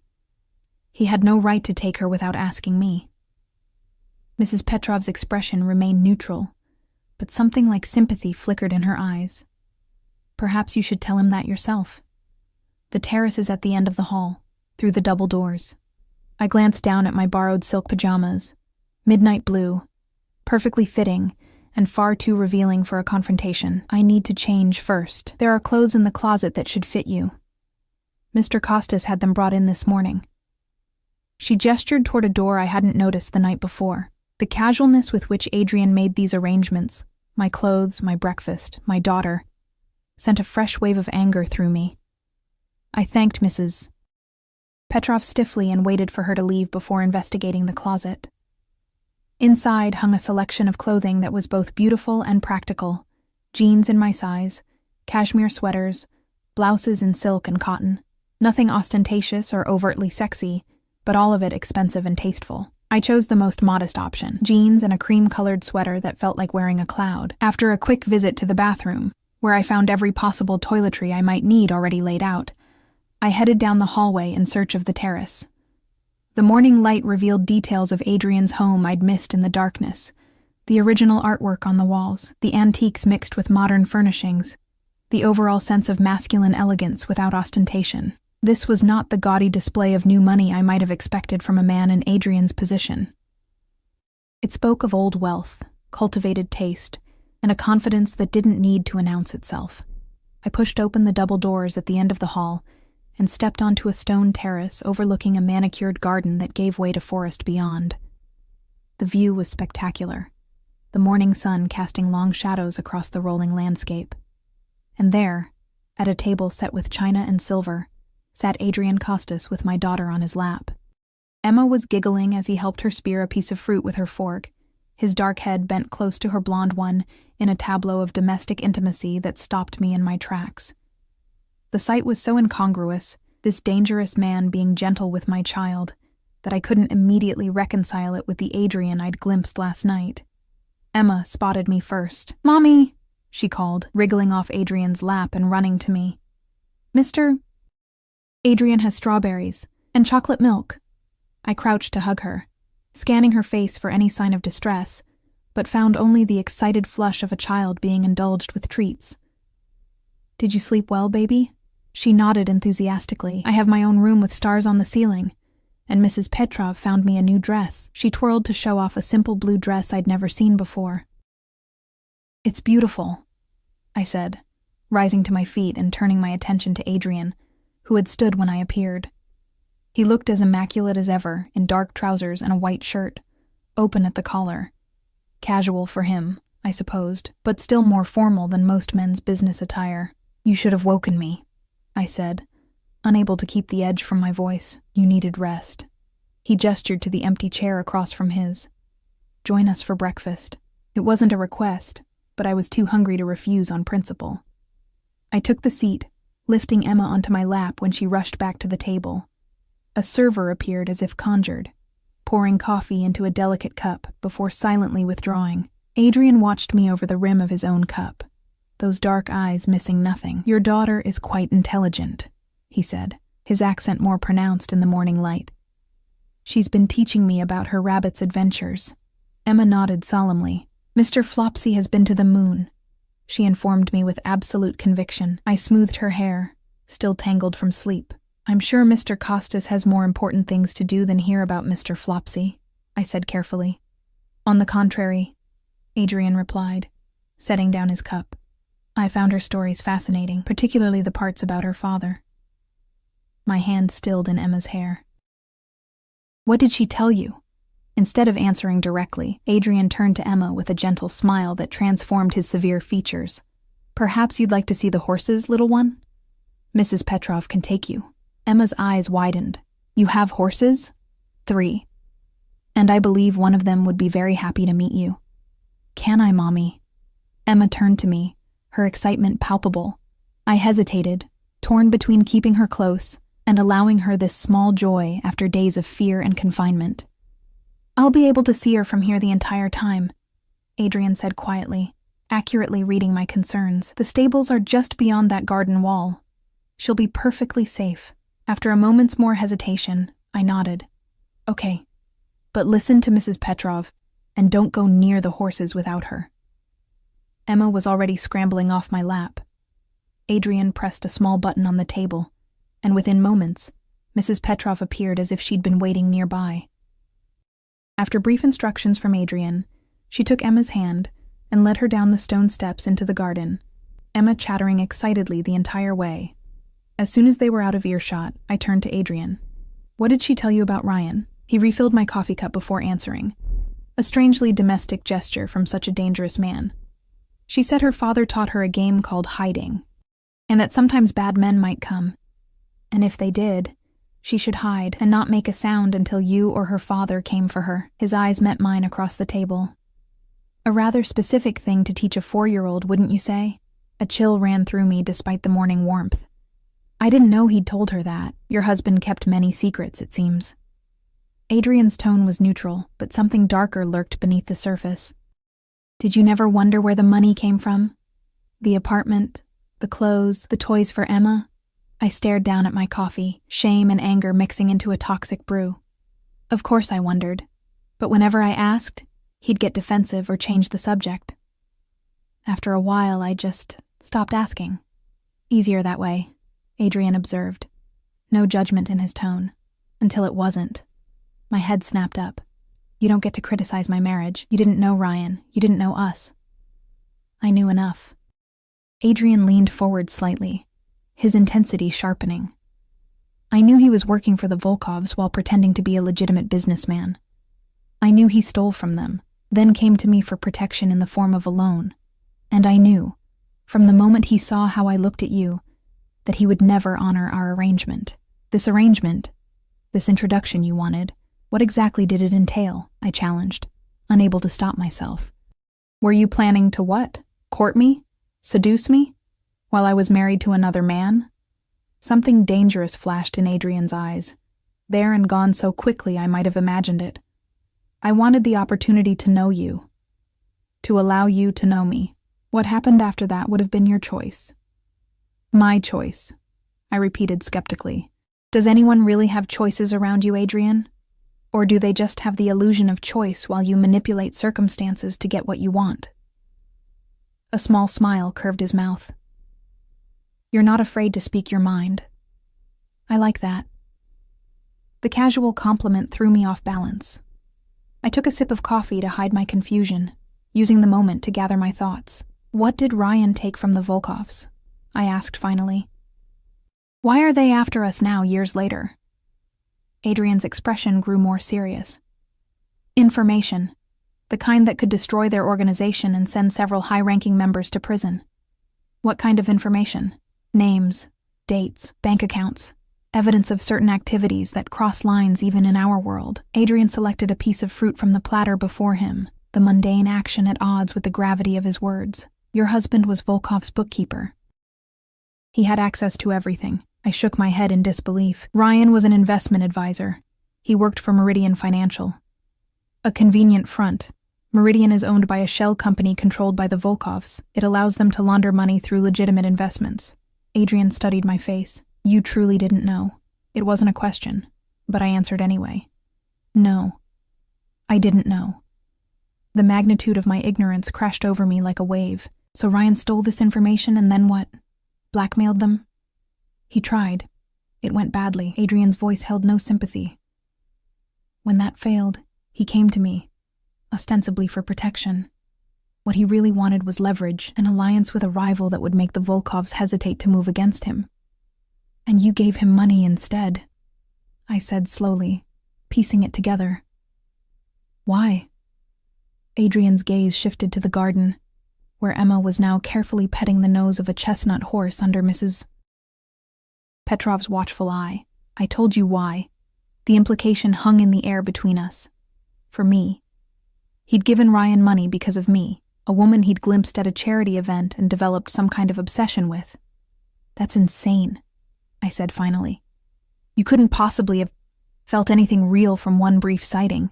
[SPEAKER 1] He had no right to take her without asking me. Mrs. Petrov's expression remained neutral, but something like sympathy flickered in her eyes. "Perhaps you should tell him that yourself. The terrace is at the end of the hall, through the double doors." I glanced down at my borrowed silk pajamas, midnight blue, perfectly fitting, and far too revealing for a confrontation. "I need to change first. There are clothes in the closet that should fit you. Mr. Kostas had them brought in this morning." She gestured toward a door I hadn't noticed the night before. The casualness with which Adrian made these arrangements, my clothes, my breakfast, my daughter, sent a fresh wave of anger through me. I thanked Mrs. Petrov stiffly and waited for her to leave before investigating the closet. Inside hung a selection of clothing that was both beautiful and practical: jeans in my size, cashmere sweaters, blouses in silk and cotton. Nothing ostentatious or overtly sexy, but all of it expensive and tasteful. I chose the most modest option: jeans and a cream-colored sweater that felt like wearing a cloud. After a quick visit to the bathroom, where I found every possible toiletry I might need already laid out, I headed down the hallway in search of the terrace. The morning light revealed details of Adrian's home I'd missed in the darkness: the original artwork on the walls, the antiques mixed with modern furnishings, the overall sense of masculine elegance without ostentation. This was not the gaudy display of new money I might have expected from a man in Adrian's position. It spoke of old wealth, cultivated taste, and a confidence that didn't need to announce itself. I pushed open the double doors at the end of the hall and stepped onto a stone terrace overlooking a manicured garden that gave way to forest beyond. The view was spectacular, the morning sun casting long shadows across the rolling landscape. And there, at a table set with china and silver, sat Adrian Kostas with my daughter on his lap. Emma was giggling as he helped her spear a piece of fruit with her fork, his dark head bent close to her blonde one in a tableau of domestic intimacy that stopped me in my tracks. The sight was so incongruous, this dangerous man being gentle with my child, that I couldn't immediately reconcile it with the Adrian I'd glimpsed last night. Emma spotted me first. "Mommy," she called, wriggling off Adrian's lap and running to me. "Mr. Adrian has strawberries and chocolate milk." I crouched to hug her, scanning her face for any sign of distress, but found only the excited flush of a child being indulged with treats. "Did you sleep well, baby?" She nodded enthusiastically. "I have my own room with stars on the ceiling, and Mrs. Petrov found me a new dress." She twirled to show off a simple blue dress I'd never seen before. "It's beautiful," I said, rising to my feet and turning my attention to Adrian, who had stood when I appeared. He looked as immaculate as ever, in dark trousers and a white shirt, open at the collar. Casual for him, I supposed, but still more formal than most men's business attire. "You should have woken me," I said, unable to keep the edge from my voice. "You needed rest." He gestured to the empty chair across from his. "Join us for breakfast." It wasn't a request, but I was too hungry to refuse on principle. I took the seat, lifting Emma onto my lap when she rushed back to the table. A server appeared as if conjured, pouring coffee into a delicate cup before silently withdrawing. Adrian watched me over the rim of his own cup, those dark eyes missing nothing. "Your daughter is quite intelligent," he said, his accent more pronounced in the morning light. "She's been teaching me about her rabbit's adventures." Emma nodded solemnly. "Mr. Flopsy has been to the moon," she informed me with absolute conviction. I smoothed her hair, still tangled from sleep. "I'm sure Mr. Kostas has more important things to do than hear about Mr. Flopsy," I said carefully. "On the contrary," Adrian replied, setting down his cup. "I found her stories fascinating, particularly the parts about her father." My hand stilled in Emma's hair. What did she tell you? Instead of answering directly, Adrian turned to Emma with a gentle smile that transformed his severe features. Perhaps you'd like to see the horses, little one? Mrs. Petrov can take you. Emma's eyes widened. You have horses? 3. And I believe one of them would be very happy to meet you. Can I, Mommy? Emma turned to me, her excitement palpable. I hesitated, torn between keeping her close and allowing her this small joy after days of fear and confinement. I'll be able to see her from here the entire time, Adrian said quietly, accurately reading my concerns. The stables are just beyond that garden wall. She'll be perfectly safe. After a moment's more hesitation, I nodded. Okay, but listen to Mrs. Petrov, and don't go near the horses without her. Emma was already scrambling off my lap. Adrian pressed a small button on the table, and within moments, Mrs. Petrov appeared as if she'd been waiting nearby. After brief instructions from Adrian, she took Emma's hand and led her down the stone steps into the garden, Emma chattering excitedly the entire way. As soon as they were out of earshot, I turned to Adrian. What did she tell you about Ryan? He refilled my coffee cup before answering, a strangely domestic gesture from such a dangerous man. She said her father taught her a game called hiding, and that sometimes bad men might come, and if they did, she should hide and not make a sound until you or her father came for her. His eyes met mine across the table. A rather specific thing to teach a 4-year-old, wouldn't you say? A chill ran through me despite the morning warmth. I didn't know he'd told her that. Your husband kept many secrets, it seems. Adrian's tone was neutral, but something darker lurked beneath the surface. Did you never wonder where the money came from? The apartment, the clothes, the toys for Emma? I stared down at my coffee, shame and anger mixing into a toxic brew. Of course I wondered, but whenever I asked, he'd get defensive or change the subject. After a while, I just stopped asking. Easier that way, Adrian observed. No judgment in his tone. Until it wasn't. My head snapped up. You don't get to criticize my marriage. You didn't know Ryan. You didn't know us. I knew enough. Adrian leaned forward slightly, his intensity sharpening. I knew he was working for the Volkovs while pretending to be a legitimate businessman. I knew he stole from them, then came to me for protection in the form of a loan. And I knew, from the moment he saw how I looked at you, that he would never honor our arrangement. This arrangement, this introduction you wanted, what exactly did it entail? I challenged, unable to stop myself. Were you planning to what? Court me? Seduce me? While I was married to another man? Something dangerous flashed in Adrian's eyes. There and gone so quickly I might have imagined it. I wanted the opportunity to know you. To allow you to know me. What happened after that would have been your choice. My choice, I repeated skeptically. Does anyone really have choices around you, Adrian? Or do they just have the illusion of choice while you manipulate circumstances to get what you want? A small smile curved his mouth. You're not afraid to speak your mind. I like that. The casual compliment threw me off balance. I took a sip of coffee to hide my confusion, using the moment to gather my thoughts. What did Ryan take from the Volkovs? I asked finally. Why are they after us now, years later? Adrian's expression grew more serious. Information. The kind that could destroy their organization and send several high-ranking members to prison. What kind of information? Names, dates, bank accounts, evidence of certain activities that cross lines even in our world. Adrian selected a piece of fruit from the platter before him, the mundane action at odds with the gravity of his words. Your husband was Volkov's bookkeeper. He had access to everything. I shook my head in disbelief. Ryan was an investment advisor. He worked for Meridian Financial. A convenient front. Meridian is owned by a shell company controlled by the Volkovs. It allows them to launder money through legitimate investments. Adrian studied my face. You truly didn't know. It wasn't a question, but I answered anyway. No, I didn't know. The magnitude of my ignorance crashed over me like a wave. So Ryan stole this information and then what? Blackmailed them? He tried. It went badly. Adrian's voice held no sympathy. When that failed, he came to me, ostensibly for protection. What he really wanted was leverage, an alliance with a rival that would make the Volkovs hesitate to move against him. And you gave him money instead, I said slowly, piecing it together. Why? Adrian's gaze shifted to the garden, where Emma was now carefully petting the nose of a chestnut horse under Mrs. Petrov's watchful eye. I told you why. The implication hung in the air between us. For me. He'd given Ryan money because of me, a woman he'd glimpsed at a charity event and developed some kind of obsession with. That's insane, I said finally. You couldn't possibly have felt anything real from one brief sighting.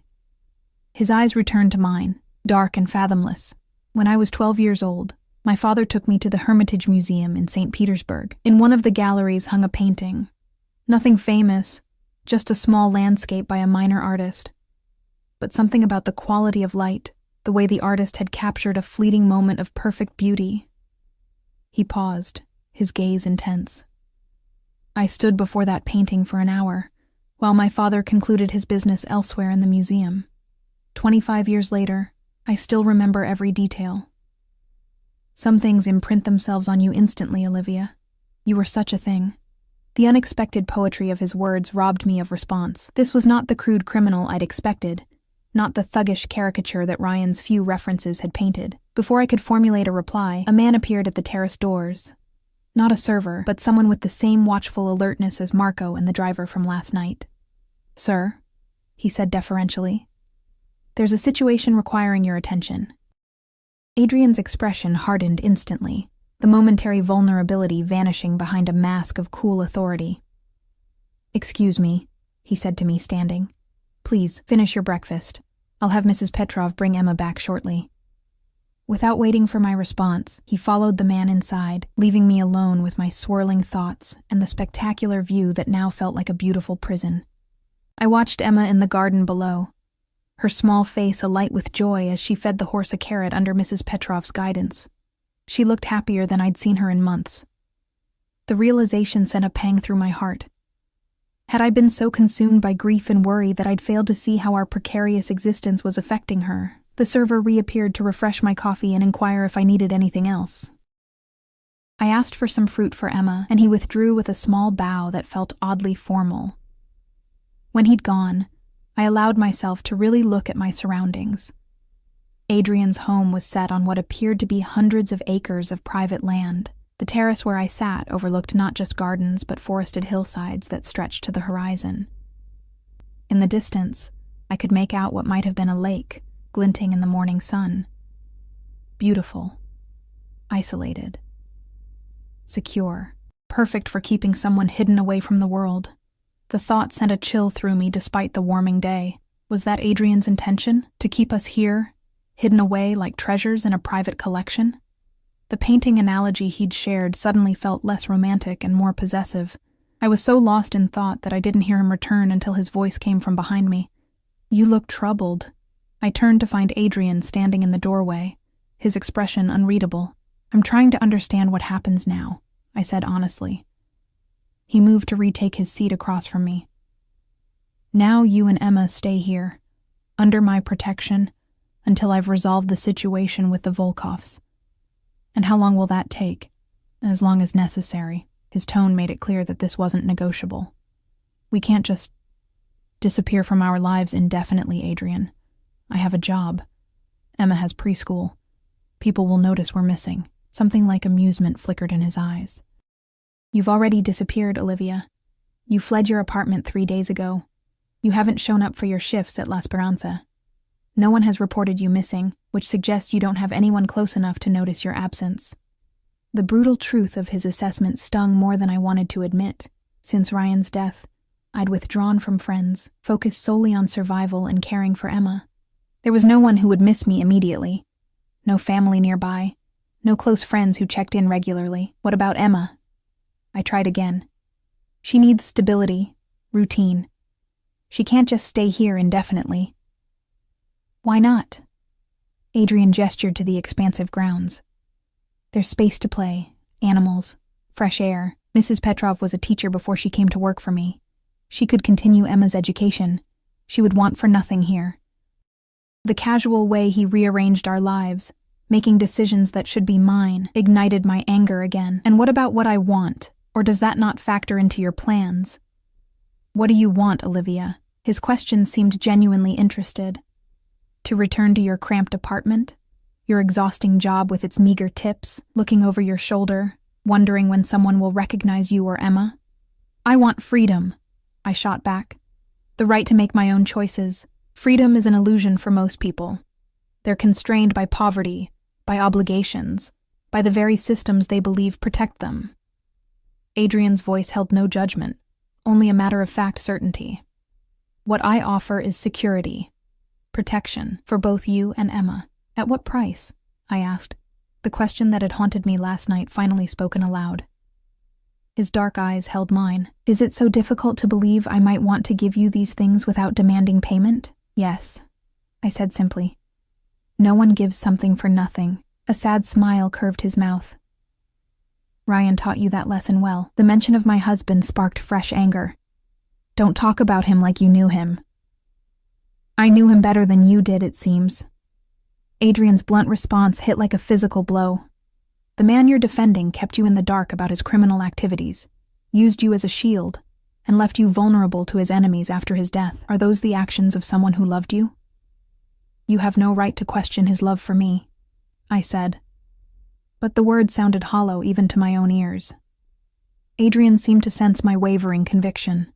[SPEAKER 1] His eyes returned to mine, dark and fathomless. When I was 12 years old, my father took me to the Hermitage Museum in St. Petersburg. In one of the galleries hung a painting. Nothing famous, just a small landscape by a minor artist. But something about the quality of light, the way the artist had captured a fleeting moment of perfect beauty. He paused, his gaze intense. I stood before that painting for an hour, while my father concluded his business elsewhere in the museum. 25 years later, I still remember every detail. Some things imprint themselves on you instantly, Olivia. You were such a thing. The unexpected poetry of his words robbed me of response. This was not the crude criminal I'd expected, not the thuggish caricature that Ryan's few references had painted. Before I could formulate a reply, a man appeared at the terrace doors. Not a server, but someone with the same watchful alertness as Marco and the driver from last night. Sir, he said deferentially, there's a situation requiring your attention. Adrian's expression hardened instantly, the momentary vulnerability vanishing behind a mask of cool authority. Excuse me, he said to me, standing. Please, finish your breakfast. I'll have Mrs. Petrov bring Emma back shortly. Without waiting for my response, he followed the man inside, leaving me alone with my swirling thoughts and the spectacular view that now felt like a beautiful prison. I watched Emma in the garden below, her small face alight with joy as she fed the horse a carrot under Mrs. Petrov's guidance. She looked happier than I'd seen her in months. The realization sent a pang through my heart. Had I been so consumed by grief and worry that I'd failed to see how our precarious existence was affecting her? The server reappeared to refresh my coffee and inquire if I needed anything else. I asked for some fruit for Emma, and he withdrew with a small bow that felt oddly formal. When he'd gone, I allowed myself to really look at my surroundings. Adrian's home was set on what appeared to be hundreds of acres of private land. The terrace where I sat overlooked not just gardens but forested hillsides that stretched to the horizon. In the distance, I could make out what might have been a lake, glinting in the morning sun. Beautiful. Isolated. Secure. Perfect for keeping someone hidden away from the world. The thought sent a chill through me despite the warming day. Was that Adrian's intention? To keep us here, hidden away like treasures in a private collection? The painting analogy he'd shared suddenly felt less romantic and more possessive. I was so lost in thought that I didn't hear him return until his voice came from behind me. You look troubled. I turned to find Adrian standing in the doorway, his expression unreadable. I'm trying to understand what happens now, I said honestly. He moved to retake his seat across from me. Now you and Emma stay here, under my protection, until I've resolved the situation with the Volkovs. And how long will that take? As long as necessary. His tone made it clear that this wasn't negotiable. We can't just disappear from our lives indefinitely, Adrian. I have a job. Emma has preschool. People will notice we're missing. Something like amusement flickered in his eyes. You've already disappeared, Olivia. You fled your apartment 3 days ago. You haven't shown up for your shifts at La Speranza. No one has reported you missing, which suggests you don't have anyone close enough to notice your absence. The brutal truth of his assessment stung more than I wanted to admit. Since Ryan's death, I'd withdrawn from friends, focused solely on survival and caring for Emma. There was no one who would miss me immediately. No family nearby. No close friends who checked in regularly. What about Emma? I tried again. She needs stability, routine. She can't just stay here indefinitely. Why not? Adrian gestured to the expansive grounds. There's space to play, animals, fresh air. Mrs. Petrov was a teacher before she came to work for me. She could continue Emma's education. She would want for nothing here. The casual way he rearranged our lives, making decisions that should be mine, ignited my anger again. And what about what I want? Or does that not factor into your plans? What do you want, Olivia? His question seemed genuinely interested. To return to your cramped apartment? Your exhausting job with its meager tips, looking over your shoulder, wondering when someone will recognize you or Emma? I want freedom, I shot back. The right to make my own choices. Freedom is an illusion for most people. They're constrained by poverty, by obligations, by the very systems they believe protect them. Adrian's voice held no judgment, only a matter-of-fact certainty. What I offer is security, protection for both you and Emma. At what price? I asked, the question that had haunted me last night finally spoken aloud. His dark eyes held mine. Is it so difficult to believe I might want to give you these things without demanding payment? Yes, I said simply. No one gives something for nothing. A sad smile curved his mouth. Ryan taught you that lesson well. The mention of my husband sparked fresh anger. Don't talk about him like you knew him. I knew him better than you did, it seems. Adrian's blunt response hit like a physical blow. The man you're defending kept you in the dark about his criminal activities, used you as a shield, and left you vulnerable to his enemies after his death. Are those the actions of someone who loved you? You have no right to question his love for me, I said. But the words sounded hollow even to my own ears. Adrian seemed to sense my wavering conviction.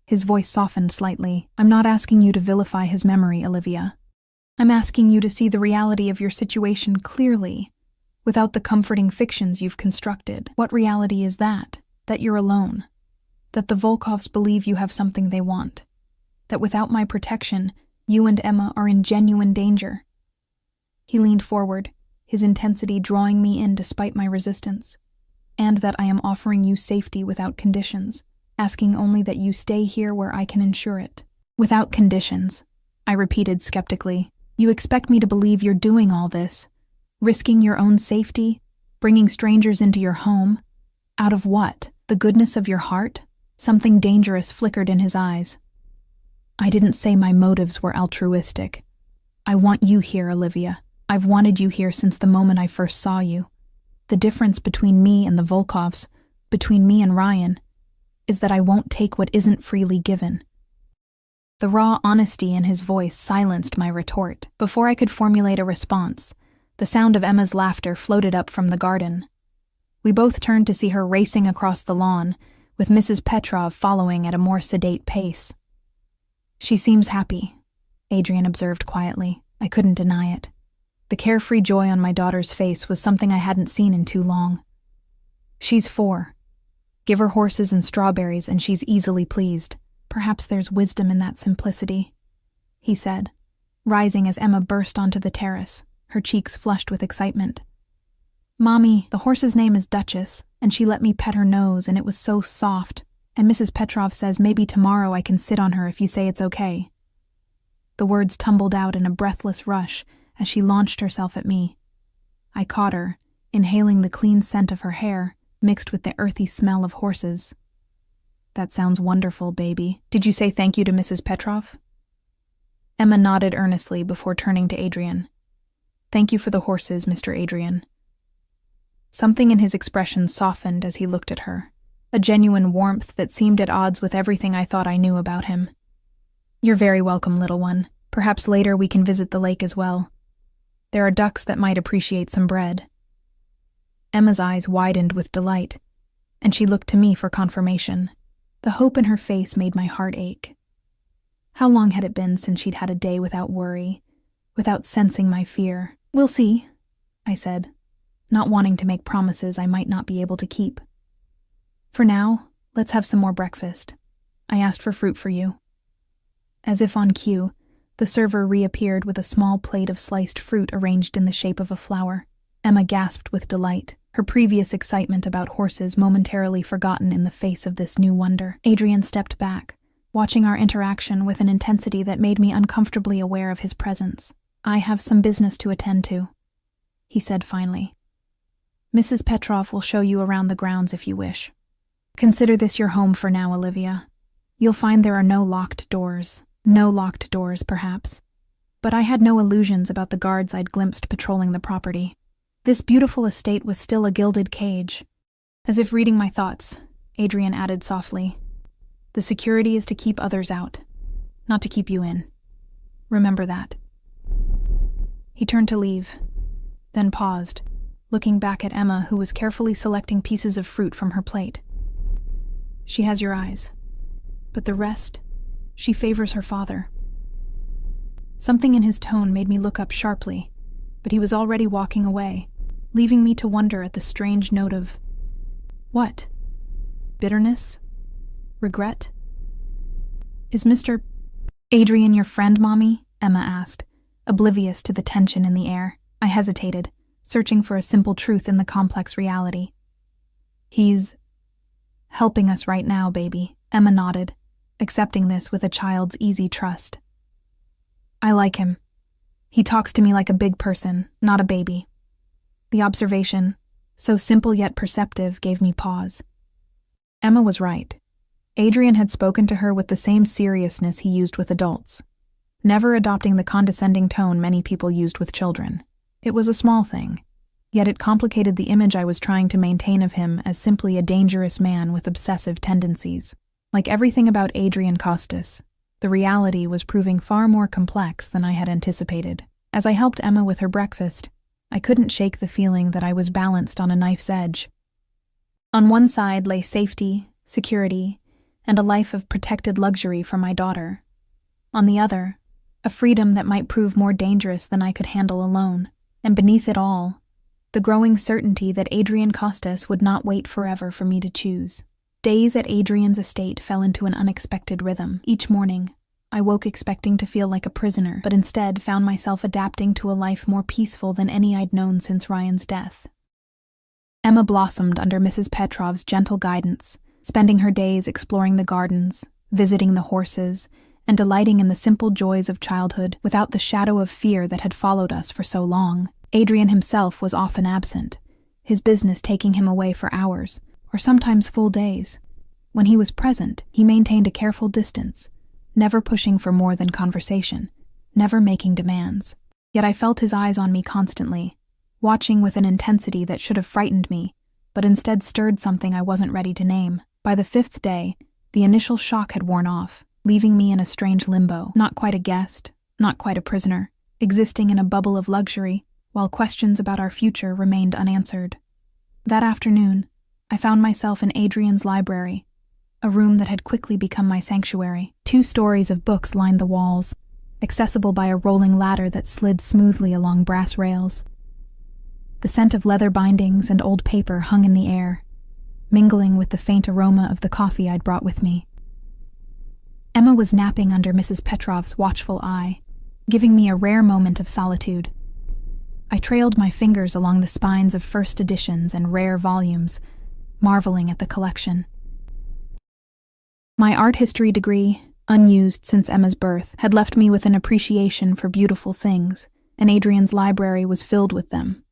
[SPEAKER 1] His voice softened slightly. I'm not asking you to vilify his memory, Olivia. I'm asking you to see the reality of your situation clearly, without the comforting fictions you've constructed. What reality is that? That you're alone. That the Volkovs believe you have something they want. That without my protection, you and Emma are in genuine danger. He leaned forward, his intensity drawing me in despite my resistance. And that I am offering you safety without conditions, asking only that you stay here where I can ensure it. Without conditions, I repeated skeptically. You expect me to believe you're doing all this, risking your own safety, bringing strangers into your home. Out of what? The goodness of your heart? Something dangerous flickered in his eyes. I didn't say my motives were altruistic. I want you here, Olivia. I've wanted you here since the moment I first saw you. The difference between me and the Volkovs, between me and Ryan, is that I won't take what isn't freely given. The raw honesty in his voice silenced my retort. Before I could formulate a response, the sound of Emma's laughter floated up from the garden. We both turned to see her racing across the lawn, with Mrs. Petrov following at a more sedate pace. She seems happy, Adrian observed quietly. I couldn't deny it. The carefree joy on my daughter's face was something I hadn't seen in too long. She's 4. Give her horses and strawberries and she's easily pleased. Perhaps there's wisdom in that simplicity, he said, rising as Emma burst onto the terrace, her cheeks flushed with excitement. Mommy, the horse's name is Duchess, and she let me pet her nose and it was so soft, and Mrs. Petrov says maybe tomorrow I can sit on her if you say it's okay. The words tumbled out in a breathless rush as she launched herself at me. I caught her, inhaling the clean scent of her hair, mixed with the earthy smell of horses. That sounds wonderful, baby. Did you say thank you to Mrs. Petrov? Emma nodded earnestly before turning to Adrian. Thank you for the horses, Mr. Adrian. Something in his expression softened as he looked at her, a genuine warmth that seemed at odds with everything I thought I knew about him. You're very welcome, little one. Perhaps later we can visit the lake as well. There are ducks that might appreciate some bread. Emma's eyes widened with delight, and she looked to me for confirmation. The hope in her face made my heart ache. How long had it been since she'd had a day without worry, without sensing my fear? We'll see, I said, not wanting to make promises I might not be able to keep. For now, let's have some more breakfast. I asked for fruit for you. As if on cue, the server reappeared with a small plate of sliced fruit arranged in the shape of a flower. Emma gasped with delight, her previous excitement about horses momentarily forgotten in the face of this new wonder. Adrian stepped back, watching our interaction with an intensity that made me uncomfortably aware of his presence. I have some business to attend to, he said finally. Mrs. Petrov will show you around the grounds if you wish. Consider this your home for now, Olivia. You'll find there are no locked doors. No locked doors, perhaps. But I had no illusions about the guards I'd glimpsed patrolling the property. This beautiful estate was still a gilded cage. As if reading my thoughts, Adrian added softly. The security is to keep others out, not to keep you in. Remember that. He turned to leave, then paused, looking back at Emma, who was carefully selecting pieces of fruit from her plate. She has your eyes, but the rest, she favors her father. Something in his tone made me look up sharply, but he was already walking away, leaving me to wonder at the strange note of... what? Bitterness? Regret? Is Mr. Adrian your friend, Mommy? Emma asked, oblivious to the tension in the air. I hesitated, searching for a simple truth in the complex reality. He's helping us right now, baby, Emma nodded, accepting this with a child's easy trust. I like him. He talks to me like a big person, not a baby. The observation, so simple yet perceptive, gave me pause. Emma was right. Adrian had spoken to her with the same seriousness he used with adults, never adopting the condescending tone many people used with children. It was a small thing, yet it complicated the image I was trying to maintain of him as simply a dangerous man with obsessive tendencies. Like everything about Adrian Costas, the reality was proving far more complex than I had anticipated. As I helped Emma with her breakfast, I couldn't shake the feeling that I was balanced on a knife's edge. On one side lay safety, security, and a life of protected luxury for my daughter. On the other, a freedom that might prove more dangerous than I could handle alone. And beneath it all, the growing certainty that Adrian Costas would not wait forever for me to choose. Days at Adrian's estate fell into an unexpected rhythm. Each morning, I woke expecting to feel like a prisoner, but instead found myself adapting to a life more peaceful than any I'd known since Ryan's death. Emma blossomed under Mrs. Petrov's gentle guidance, spending her days exploring the gardens, visiting the horses, and delighting in the simple joys of childhood without the shadow of fear that had followed us for so long. Adrian himself was often absent, his business taking him away for hours, or sometimes full days. When he was present, he maintained a careful distance, never pushing for more than conversation, never making demands. Yet I felt his eyes on me constantly, watching with an intensity that should have frightened me, but instead stirred something I wasn't ready to name. By the 5th day, the initial shock had worn off, leaving me in a strange limbo, not quite a guest, not quite a prisoner, existing in a bubble of luxury, while questions about our future remained unanswered. That afternoon, I found myself in Adrian's library, a room that had quickly become my sanctuary. 2 stories of books lined the walls, accessible by a rolling ladder that slid smoothly along brass rails. The scent of leather bindings and old paper hung in the air, mingling with the faint aroma of the coffee I'd brought with me. Emma was napping under Mrs. Petrov's watchful eye, giving me a rare moment of solitude. I trailed my fingers along the spines of first editions and rare volumes, marveling at the collection. My art history degree, unused since Emma's birth, had left me with an appreciation for beautiful things, and Adrian's library was filled with them.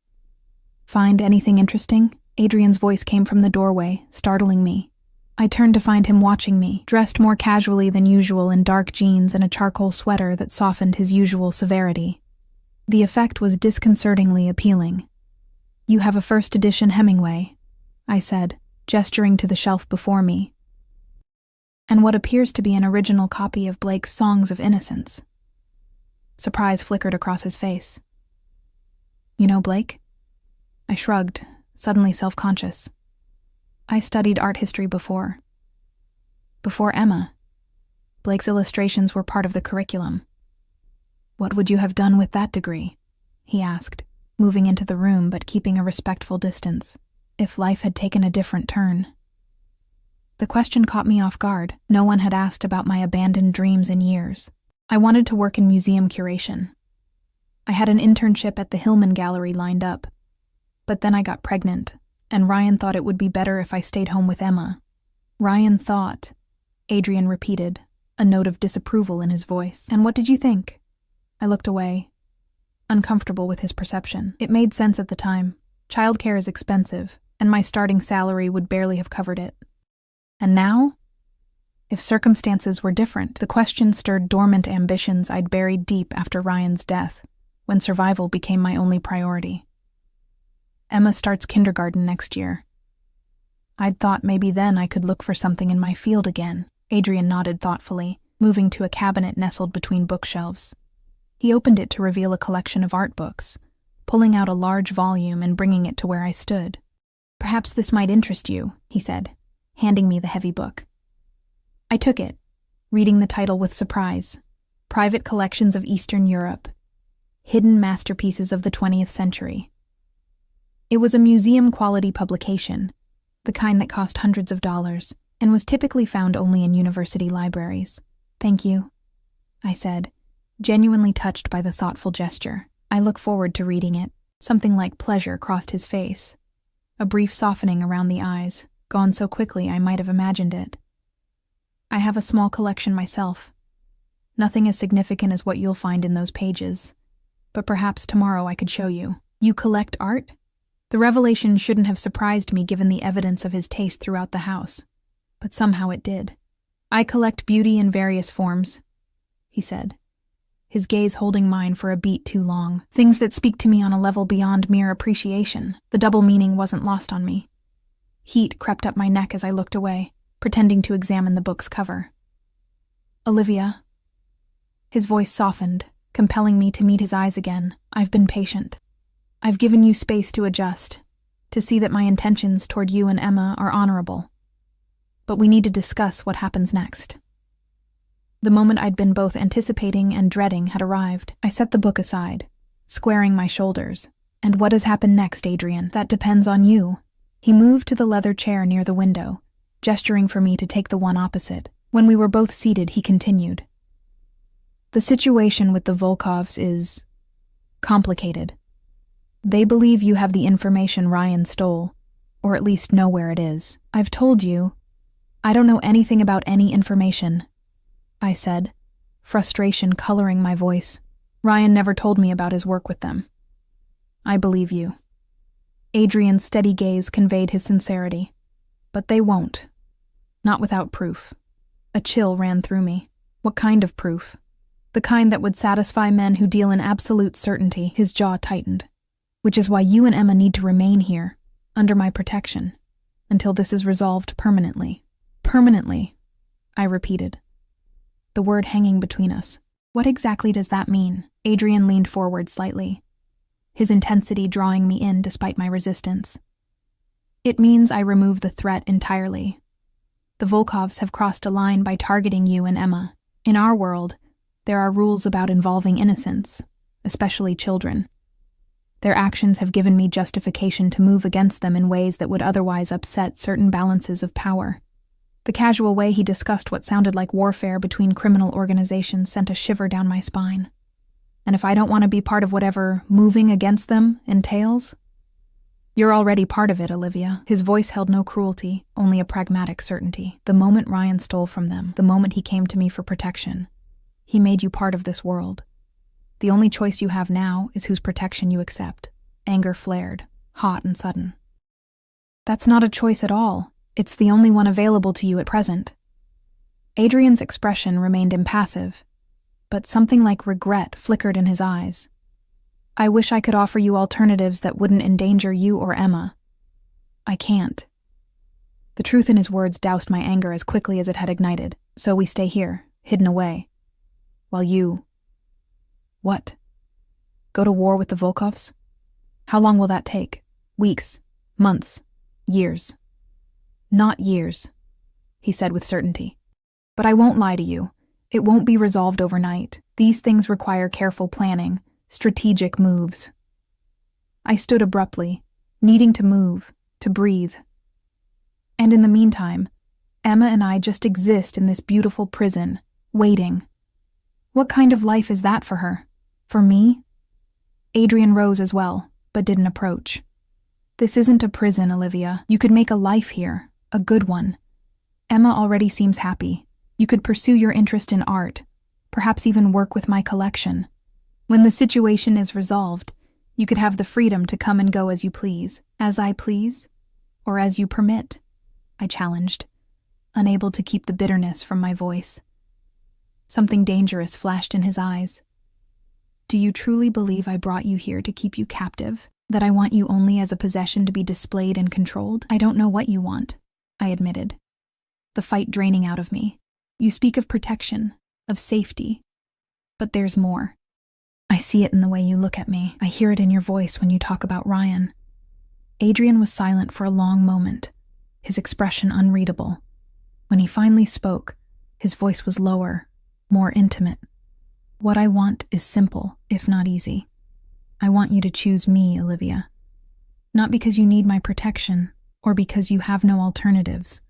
[SPEAKER 1] Find anything interesting? Adrian's voice came from the doorway, startling me. I turned to find him watching me, dressed more casually than usual in dark jeans and a charcoal sweater that softened his usual severity. The effect was disconcertingly appealing. You have a first edition Hemingway, I said, gesturing to the shelf before me. And what appears to be an original copy of Blake's Songs of Innocence. Surprise flickered across his face. You know Blake? I shrugged, suddenly self-conscious. I studied art history before. Before Emma. Blake's illustrations were part of the curriculum. What would you have done with that degree? He asked, moving into the room but keeping a respectful distance. If life had taken a different turn. The question caught me off guard. No one had asked about my abandoned dreams in years. I wanted to work in museum curation. I had an internship at the Hillman Gallery lined up. But then I got pregnant, and Ryan thought it would be better if I stayed home with Emma. Ryan thought, Adrian repeated, a note of disapproval in his voice. And what did you think? I looked away, uncomfortable with his perception. It made sense at the time. Childcare is expensive, and my starting salary would barely have covered it. And now? If circumstances were different, the question stirred dormant ambitions I'd buried deep after Ryan's death, when survival became my only priority. Emma starts kindergarten next year. I'd thought maybe then I could look for something in my field again. Adrian nodded thoughtfully, moving to a cabinet nestled between bookshelves. He opened it to reveal a collection of art books, pulling out a large volume and bringing it to where I stood. "Perhaps this might interest you," he said, handing me the heavy book. I took it, reading the title with surprise. Private Collections of Eastern Europe. Hidden Masterpieces of the 20th Century. It was a museum-quality publication, the kind that cost hundreds of dollars, and was typically found only in university libraries. "Thank you," I said, genuinely touched by the thoughtful gesture. "I look forward to reading it." Something like pleasure crossed his face, a brief softening around the eyes, gone so quickly I might have imagined it. "I have a small collection myself. Nothing as significant as what you'll find in those pages, but perhaps tomorrow I could show you." "You collect art?" The revelation shouldn't have surprised me given the evidence of his taste throughout the house, but somehow it did. "I collect beauty in various forms," he said, his gaze holding mine for a beat too long. "Things that speak to me on a level beyond mere appreciation." The double meaning wasn't lost on me. Heat crept up my neck as I looked away, pretending to examine the book's cover. "Olivia." His voice softened, compelling me to meet his eyes again. "I've been patient. I've given you space to adjust, to see that my intentions toward you and Emma are honorable. But we need to discuss what happens next." The moment I'd been both anticipating and dreading had arrived. I set the book aside, squaring my shoulders. "And what has happened next, Adrian? That depends on you." He moved to the leather chair near the window, gesturing for me to take the one opposite. When we were both seated, he continued. "The situation with the Volkovs is complicated. They believe you have the information Ryan stole, or at least know where it is. I've told you, I don't know anything about any information," I said, frustration coloring my voice. "Ryan never told me about his work with them." "I believe you." Adrian's steady gaze conveyed his sincerity. "But they won't. Not without proof." A chill ran through me. "What kind of proof?" "The kind that would satisfy men who deal in absolute certainty." His jaw tightened. "Which is why you and Emma need to remain here, under my protection, until this is resolved permanently." "Permanently," I repeated, the word hanging between us. "What exactly does that mean?" Adrian leaned forward slightly, his intensity drawing me in despite my resistance. "It means I remove the threat entirely. The Volkovs have crossed a line by targeting you and Emma. In our world, there are rules about involving innocents, especially children. Their actions have given me justification to move against them in ways that would otherwise upset certain balances of power." The casual way he discussed what sounded like warfare between criminal organizations sent a shiver down my spine. "And if I don't want to be part of whatever moving against them entails?" "You're already part of it, Olivia." His voice held no cruelty, only a pragmatic certainty. "The moment Ryan stole from them, the moment he came to me for protection, he made you part of this world. The only choice you have now is whose protection you accept." Anger flared, hot and sudden. "That's not a choice at all. It's the only one available to you at present." Adrian's expression remained impassive, but something like regret flickered in his eyes. "I wish I could offer you alternatives that wouldn't endanger you or Emma. I can't." The truth in his words doused my anger as quickly as it had ignited. "So we stay here, hidden away, while you..." "What? Go to war with the Volkovs? How long will that take? Weeks? Months? Years?" "Not years," he said with certainty. "But I won't lie to you. It won't be resolved overnight. These things require careful planning, strategic moves." I stood abruptly, needing to move, to breathe. "And in the meantime, Emma and I just exist in this beautiful prison, waiting. What kind of life is that for her? For me?" Adrian rose as well, but didn't approach. "This isn't a prison, Olivia. You could make a life here, a good one. Emma already seems happy. You could pursue your interest in art, perhaps even work with my collection. When the situation is resolved, you could have the freedom to come and go as you please." "As I please? Or as you permit?" I challenged, unable to keep the bitterness from my voice. Something dangerous flashed in his eyes. "Do you truly believe I brought you here to keep you captive? That I want you only as a possession to be displayed and controlled? I don't know what you want. I admitted, the fight draining out of me. You speak of protection, of safety, but there's more. I see it in the way you look at me. I hear it in your voice when you talk about Ryan. Adrian was silent for a long moment, his expression unreadable. When he finally spoke, his voice was lower, more intimate. What I want is simple, if not easy. I want you to choose me, Olivia. Not because you need my protection, or because you have no alternatives,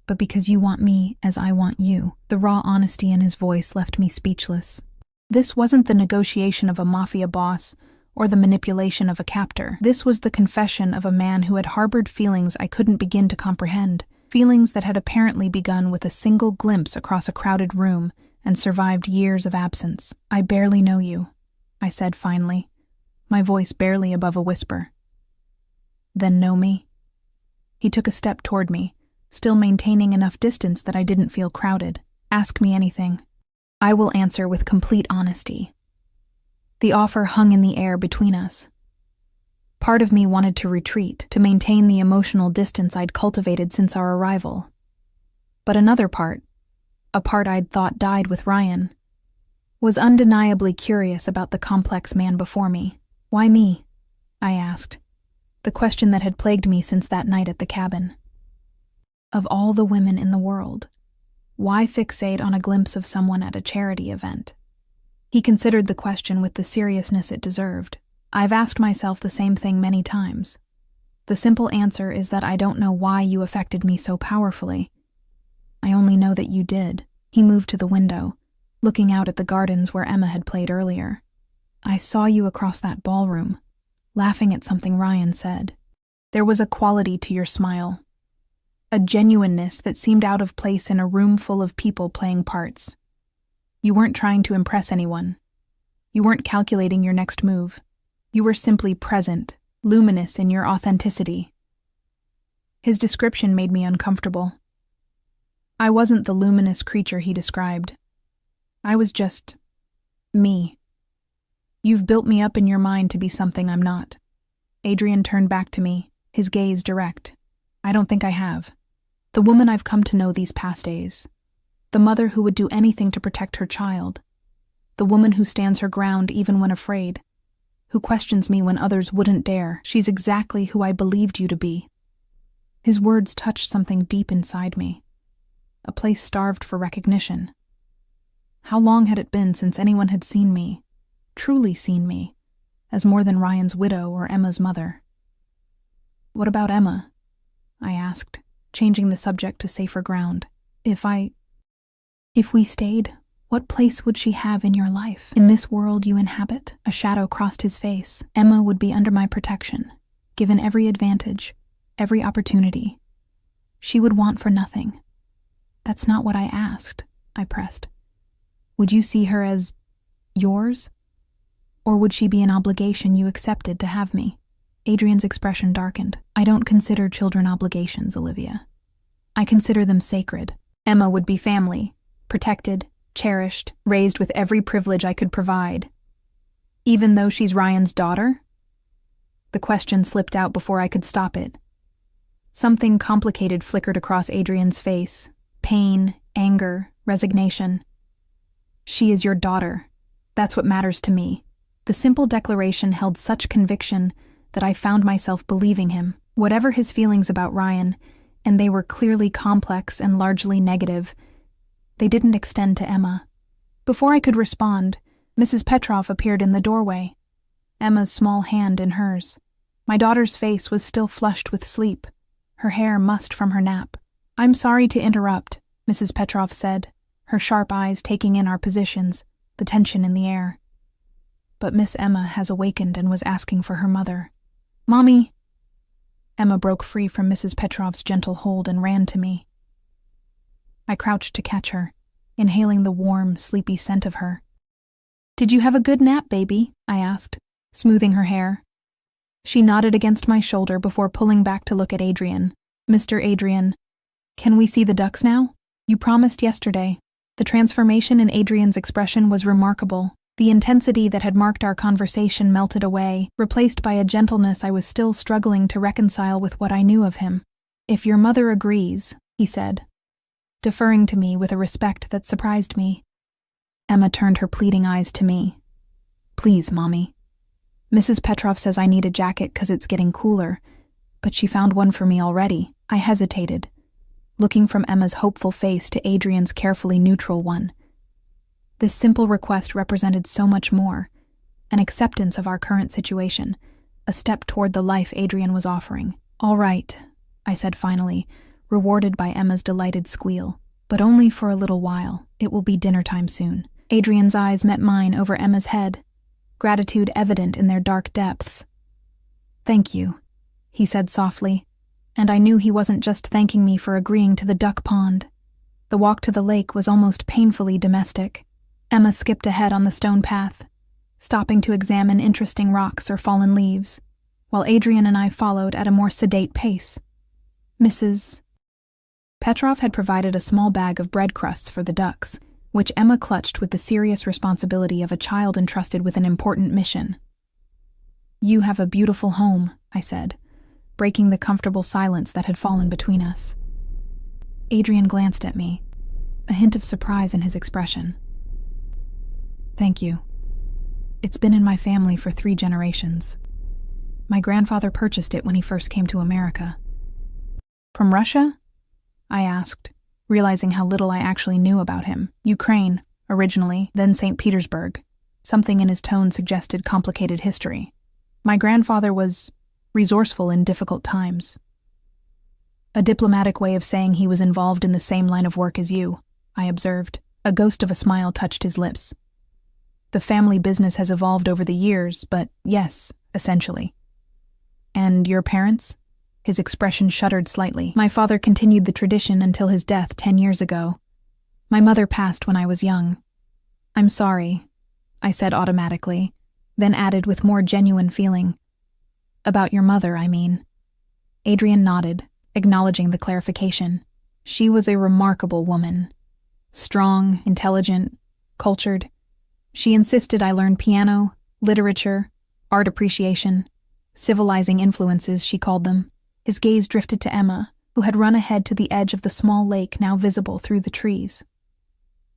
[SPEAKER 1] but because you want me as I want you. The raw honesty in his voice left me speechless. This wasn't the negotiation of a mafia boss or the manipulation of a captor. This was the confession of a man who had harbored feelings I couldn't begin to comprehend, feelings that had apparently begun with a single glimpse across a crowded room and survived years of absence. I barely know you, I said finally, my voice barely above a whisper. Then know me? He took a step toward me, still maintaining enough distance that I didn't feel crowded. Ask me anything. I will answer with complete honesty. The offer hung in the air between us. Part of me wanted to retreat, to maintain the emotional distance I'd cultivated since our arrival. But another part, a part I'd thought died with Ryan, was undeniably curious about the complex man before me. Why me? I asked, the question that had plagued me since that night at the cabin. Of all the women in the world, why fixate on a glimpse of someone at a charity event? He considered the question with the seriousness it deserved. I've asked myself the same thing many times. The simple answer is that I don't know why you affected me so powerfully. I only know that you did. He moved to the window, looking out at the gardens where Emma had played earlier. I saw you across that ballroom, laughing at something Ryan said. There was a quality to your smile, a genuineness that seemed out of place in a room full of people playing parts. You weren't trying to impress anyone. You weren't calculating your next move. You were simply present, luminous in your authenticity. His description made me uncomfortable. I wasn't the luminous creature he described. I was just me. You've built me up in your mind to be something I'm not. Adrian turned back to me, his gaze direct. I don't think I have. The woman I've come to know these past days. The mother who would do anything to protect her child. The woman who stands her ground even when afraid. Who questions me when others wouldn't dare. She's exactly who I believed you to be. His words touched something deep inside me. A place starved for recognition. How long had it been since anyone had seen me, truly seen me, as more than Ryan's widow or Emma's mother? What about Emma? I asked, changing the subject to safer ground. If we stayed, what place would she have in your life? In this world you inhabit? A shadow crossed his face. Emma would be under my protection, given every advantage, every opportunity. She would want for nothing. That's not what I asked, I pressed. Would you see her as yours? Or would she be an obligation you accepted to have me? Adrian's expression darkened. I don't consider children obligations, Olivia. I consider them sacred. Emma would be family, protected, cherished, raised with every privilege I could provide. Even though she's Ryan's daughter? The question slipped out before I could stop it. Something complicated flickered across Adrian's face. Pain, anger, resignation. She is your daughter. That's what matters to me. The simple declaration held such conviction that I found myself believing him. Whatever his feelings about Ryan, and they were clearly complex and largely negative, they didn't extend to Emma. Before I could respond, Mrs. Petrov appeared in the doorway, Emma's small hand in hers. My daughter's face was still flushed with sleep, her hair mussed from her nap. "I'm sorry to interrupt," Mrs. Petrov said, her sharp eyes taking in our positions, the tension in the air. "But Miss Emma has awakened and was asking for her mother." "Mommy!" Emma broke free from Mrs. Petrov's gentle hold and ran to me. I crouched to catch her, inhaling the warm, sleepy scent of her. "Did you have a good nap, baby?" I asked, smoothing her hair. She nodded against my shoulder before pulling back to look at Adrian. "Mr. Adrian, can we see the ducks now? You promised yesterday." The transformation in Adrian's expression was remarkable. The intensity that had marked our conversation melted away, replaced by a gentleness I was still struggling to reconcile with what I knew of him. "If your mother agrees," he said, deferring to me with a respect that surprised me. Emma turned her pleading eyes to me. "Please, Mommy. Mrs. Petrov says I need a jacket 'cause it's getting cooler, but she found one for me already." I hesitated, looking from Emma's hopeful face to Adrian's carefully neutral one. This simple request represented so much more, an acceptance of our current situation, a step toward the life Adrian was offering. "All right," I said finally, rewarded by Emma's delighted squeal. "But only for a little while. It will be dinner time soon." Adrian's eyes met mine over Emma's head, gratitude evident in their dark depths. "Thank you," he said softly, and I knew he wasn't just thanking me for agreeing to the duck pond. The walk to the lake was almost painfully domestic. Emma skipped ahead on the stone path, stopping to examine interesting rocks or fallen leaves, while Adrian and I followed at a more sedate pace. Mrs. Petrov had provided a small bag of bread crusts for the ducks, which Emma clutched with the serious responsibility of a child entrusted with an important mission. "You have a beautiful home," I said, breaking the comfortable silence that had fallen between us. Adrian glanced at me, a hint of surprise in his expression. "Thank you. It's been in my family for 3 generations. My grandfather purchased it when he first came to America." "From Russia?" I asked, realizing how little I actually knew about him. "Ukraine, originally, then St. Petersburg." Something in his tone suggested complicated history. "My grandfather was resourceful in difficult times." "A diplomatic way of saying he was involved in the same line of work as you," I observed. A ghost of a smile touched his lips. "The family business has evolved over the years, but yes, essentially." "And your parents?" His expression shuddered slightly. "My father continued the tradition until his death 10 years ago. My mother passed when I was young." "I'm sorry," I said automatically, then added with more genuine feeling. "About your mother, I mean." Adrian nodded, acknowledging the clarification. "She was a remarkable woman. Strong, intelligent, cultured. She insisted I learn piano, literature, art appreciation, civilizing influences, she called them." His gaze drifted to Emma, who had run ahead to the edge of the small lake now visible through the trees.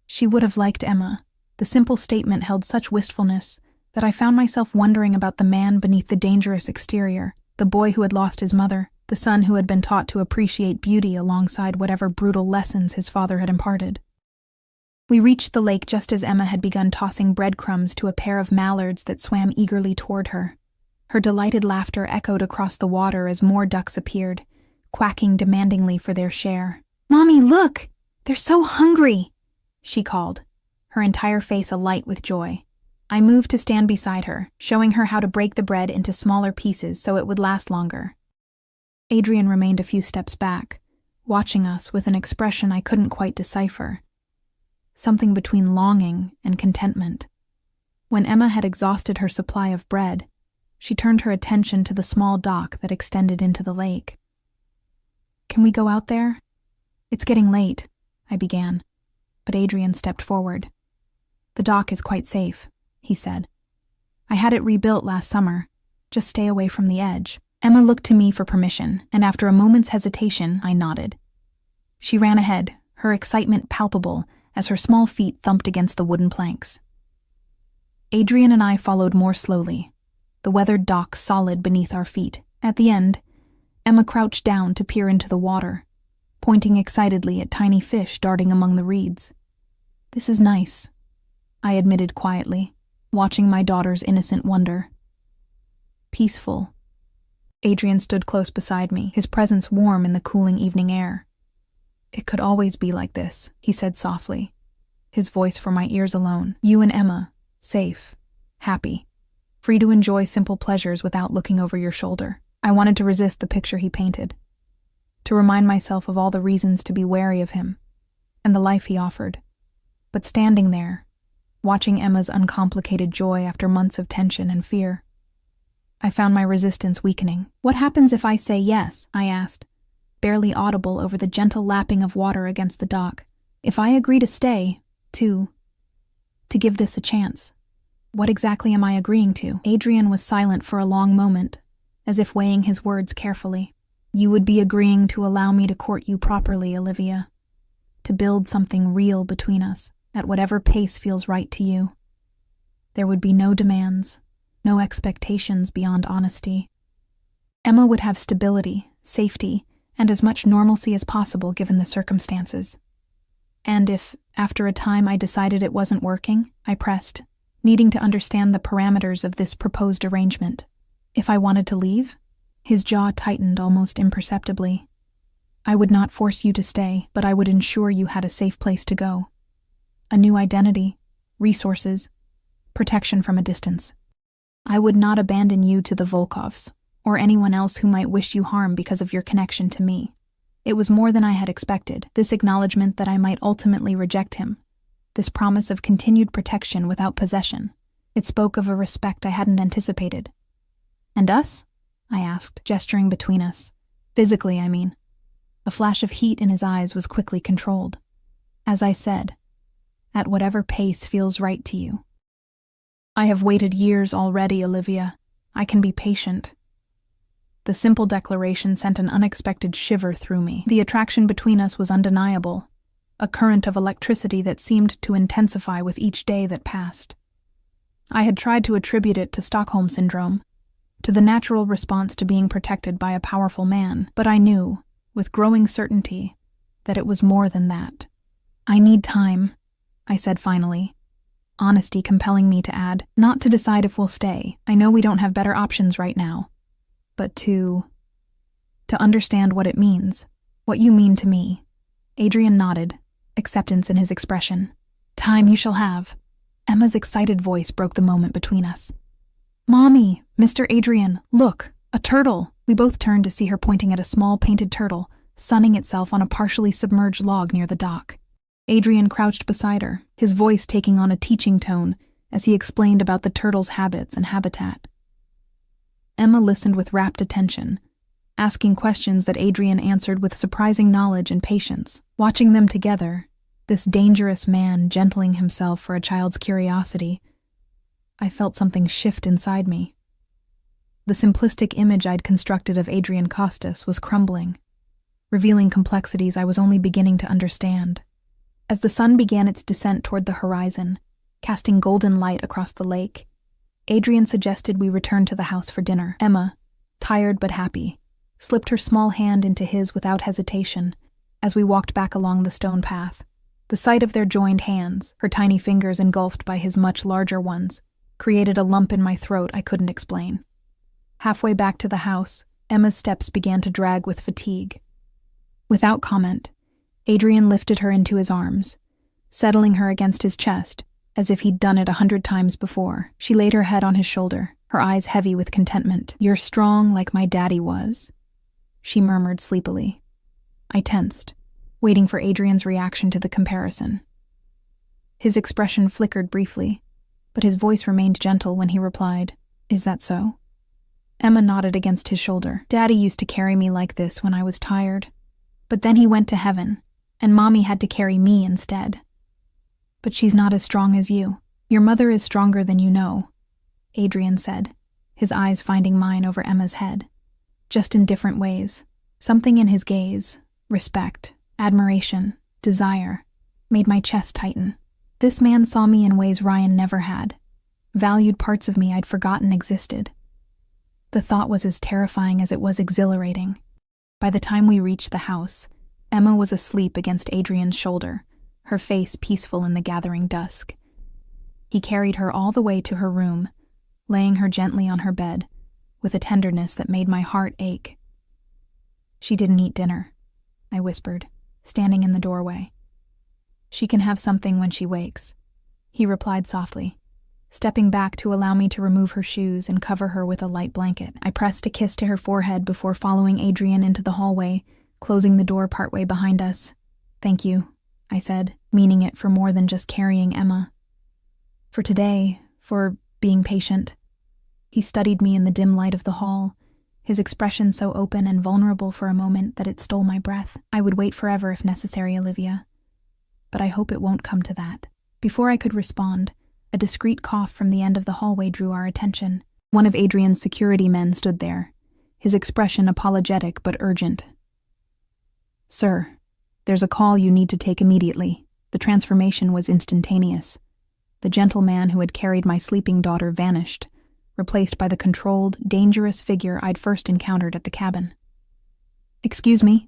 [SPEAKER 1] She would have liked Emma. The simple statement held such wistfulness that I found myself wondering about the man beneath the dangerous exterior, the boy who had lost his mother, the son who had been taught to appreciate beauty alongside whatever brutal lessons his father had imparted. We reached the lake just as Emma had begun tossing breadcrumbs to a pair of mallards that swam eagerly toward her. Her delighted laughter echoed across the water as more ducks appeared, quacking demandingly for their share. "Mommy, look! They're so hungry!" she called, her entire face alight with joy. I moved to stand beside her, showing her how to break the bread into smaller pieces so it would last longer. Adrian remained a few steps back, watching us with an expression I couldn't quite decipher. Something between longing and contentment. When Emma had exhausted her supply of bread, she turned her attention to the small dock that extended into the lake. "Can we go out there?" "It's getting late," I began, but Adrian stepped forward. "The dock is quite safe," he said. "I had it rebuilt last summer. Just stay away from the edge." Emma looked to me for permission, and after a moment's hesitation, I nodded. She ran ahead, her excitement palpable as her small feet thumped against the wooden planks. Adrian and I followed more slowly, the weathered dock solid beneath our feet. At the end, Emma crouched down to peer into the water, pointing excitedly at tiny fish darting among the reeds. "This is nice," I admitted quietly, watching my daughter's innocent wonder. "Peaceful." Adrian stood close beside me, his presence warm in the cooling evening air. "It could always be like this," he said softly, his voice for my ears alone. "You and Emma, safe, happy, free to enjoy simple pleasures without looking over your shoulder." I wanted to resist the picture he painted, to remind myself of all the reasons to be wary of him, and the life he offered. But standing there, watching Emma's uncomplicated joy after months of tension and fear, I found my resistance weakening. "What happens if I say yes?" I asked, barely audible over the gentle lapping of water against the dock. "If I agree to stay, to give this a chance, what exactly am I agreeing to?" Adrian was silent for a long moment, as if weighing his words carefully. You would be agreeing to allow me to court you properly, Olivia. To build something real between us, at whatever pace feels right to you. There would be no demands, no expectations beyond honesty. Emma would have stability, safety, and as much normalcy as possible given the circumstances. And if, after a time, I decided it wasn't working, I pressed, needing to understand the parameters of this proposed arrangement. If I wanted to leave? His jaw tightened almost imperceptibly. I would not force you to stay, but I would ensure you had a safe place to go. A new identity, resources, protection from a distance. I would not abandon you to the Volkovs, or anyone else who might wish you harm because of your connection to me. It was more than I had expected, this acknowledgement that I might ultimately reject him, this promise of continued protection without possession. It spoke of a respect I hadn't anticipated. And us? I asked, gesturing between us. Physically, I mean. A flash of heat in his eyes was quickly controlled. As I said, at whatever pace feels right to you. I have waited years already, Olivia. I can be patient. The simple declaration sent an unexpected shiver through me. The attraction between us was undeniable, a current of electricity that seemed to intensify with each day that passed. I had tried to attribute it to Stockholm Syndrome, to the natural response to being protected by a powerful man, but I knew, with growing certainty, that it was more than that. I need time, I said finally, honesty compelling me to add, not to decide if we'll stay. I know we don't have better options right now, but to understand what it means, what you mean to me. Adrian nodded, acceptance in his expression. Time you shall have. Emma's excited voice broke the moment between us. Mommy, Mr. Adrian, look, a turtle. We both turned to see her pointing at a small painted turtle, sunning itself on a partially submerged log near the dock. Adrian crouched beside her, his voice taking on a teaching tone as he explained about the turtle's habits and habitat. Emma listened with rapt attention, asking questions that Adrian answered with surprising knowledge and patience. Watching them together, this dangerous man gentling himself for a child's curiosity, I felt something shift inside me. The simplistic image I'd constructed of Adrian Costas was crumbling, revealing complexities I was only beginning to understand. As the sun began its descent toward the horizon, casting golden light across the lake, Adrian suggested we return to the house for dinner. Emma, tired but happy, slipped her small hand into his without hesitation as we walked back along the stone path. The sight of their joined hands, her tiny fingers engulfed by his much larger ones, created a lump in my throat I couldn't explain. Halfway back to the house, Emma's steps began to drag with fatigue. Without comment, Adrian lifted her into his arms, settling her against his chest, as if he'd done it 100 times before. She laid her head on his shoulder, her eyes heavy with contentment. You're strong like my daddy was, she murmured sleepily. I tensed, waiting for Adrian's reaction to the comparison. His expression flickered briefly, but his voice remained gentle when he replied, Is that so? Emma nodded against his shoulder. Daddy used to carry me like this when I was tired. But then he went to heaven, and Mommy had to carry me instead. But she's not as strong as you. Your mother is stronger than you know, Adrian said, his eyes finding mine over Emma's head. Just in different ways. Something in his gaze, respect, admiration, desire, made my chest tighten. This man saw me in ways Ryan never had, valued parts of me I'd forgotten existed. The thought was as terrifying as it was exhilarating. By the time we reached the house, Emma was asleep against Adrian's shoulder, her face peaceful in the gathering dusk. He carried her all the way to her room, laying her gently on her bed, with a tenderness that made my heart ache. She didn't eat dinner, I whispered, standing in the doorway. She can have something when she wakes, he replied softly, stepping back to allow me to remove her shoes and cover her with a light blanket. I pressed a kiss to her forehead before following Adrian into the hallway, closing the door partway behind us. Thank you, I said, meaning it for more than just carrying Emma. For today, for being patient. He studied me in the dim light of the hall, his expression so open and vulnerable for a moment that it stole my breath. I would wait forever if necessary, Olivia. But I hope it won't come to that. Before I could respond, a discreet cough from the end of the hallway drew our attention. One of Adrian's security men stood there, his expression apologetic but urgent. "Sir, there's a call you need to take immediately." The transformation was instantaneous. The gentleman who had carried my sleeping daughter vanished, replaced by the controlled, dangerous figure I'd first encountered at the cabin. "Excuse me,"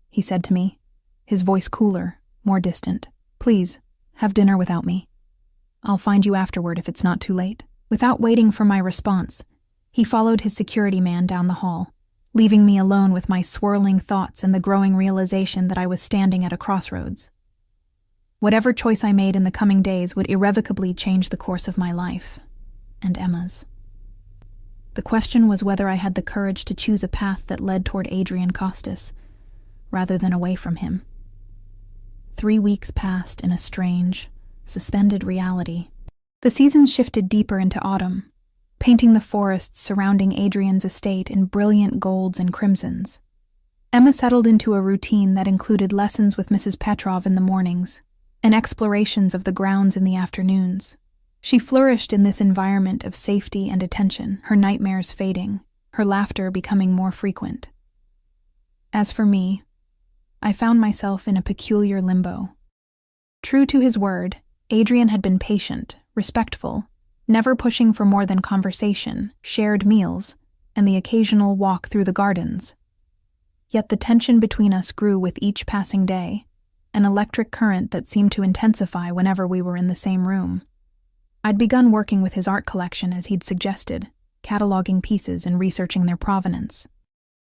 [SPEAKER 1] he said to me, his voice cooler, more distant. "Please, have dinner without me. I'll find you afterward if it's not too late." Without waiting for my response, he followed his security man down the hall, leaving me alone with my swirling thoughts and the growing realization that I was standing at a crossroads. Whatever choice I made in the coming days would irrevocably change the course of my life, and Emma's. The question was whether I had the courage to choose a path that led toward Adrian Costas, rather than away from him. 3 weeks passed in a strange, suspended reality. The seasons shifted deeper into autumn, painting the forests surrounding Adrian's estate in brilliant golds and crimsons. Emma settled into a routine that included lessons with Mrs. Petrov in the mornings and explorations of the grounds in the afternoons. She flourished in this environment of safety and attention, her nightmares fading, her laughter becoming more frequent. As for me, I found myself in a peculiar limbo. True to his word, Adrian had been patient, respectful, never pushing for more than conversation, shared meals, and the occasional walk through the gardens. Yet the tension between us grew with each passing day, an electric current that seemed to intensify whenever we were in the same room. I'd begun working with his art collection as he'd suggested, cataloging pieces and researching their provenance.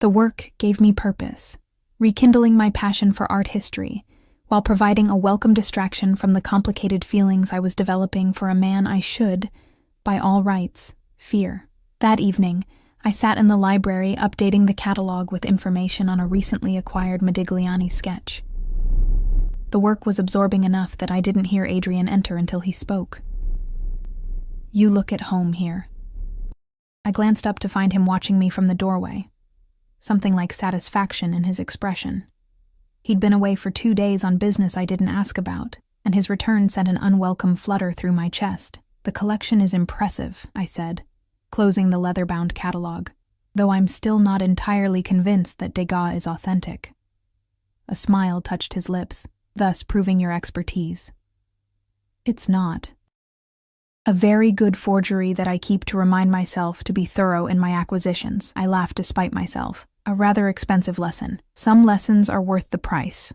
[SPEAKER 1] The work gave me purpose, rekindling my passion for art history, while providing a welcome distraction from the complicated feelings I was developing for a man I should, by all rights, fear. That evening, I sat in the library updating the catalog with information on a recently acquired Modigliani sketch. The work was absorbing enough that I didn't hear Adrian enter until he spoke. "You look at home here." I glanced up to find him watching me from the doorway, something like satisfaction in his expression. He'd been away for 2 days on business I didn't ask about, and his return sent an unwelcome flutter through my chest. "The collection is impressive," I said, closing the leather-bound catalog, though I'm still not entirely convinced that Degas is authentic. A smile touched his lips, thus proving your expertise. "It's not. A very good forgery that I keep to remind myself to be thorough in my acquisitions." I laughed despite myself. "A rather expensive lesson. Some lessons are worth the price."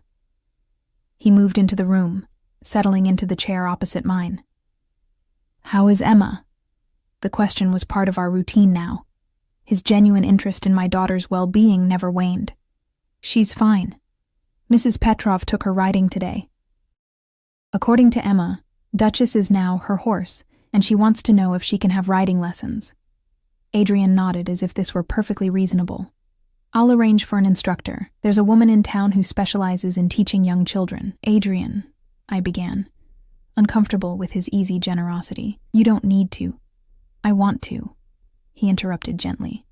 [SPEAKER 1] He moved into the room, settling into the chair opposite mine. "How is Emma?" The question was part of our routine now. His genuine interest in my daughter's well-being never waned. "She's fine. Mrs. Petrov took her riding today. According to Emma, Duchess is now her horse, and she wants to know if she can have riding lessons." Adrian nodded as if this were perfectly reasonable. "I'll arrange for an instructor. There's a woman in town who specializes in teaching young children." "Adrian," I began, uncomfortable with his easy generosity. "You don't need to." "I want to," he interrupted gently.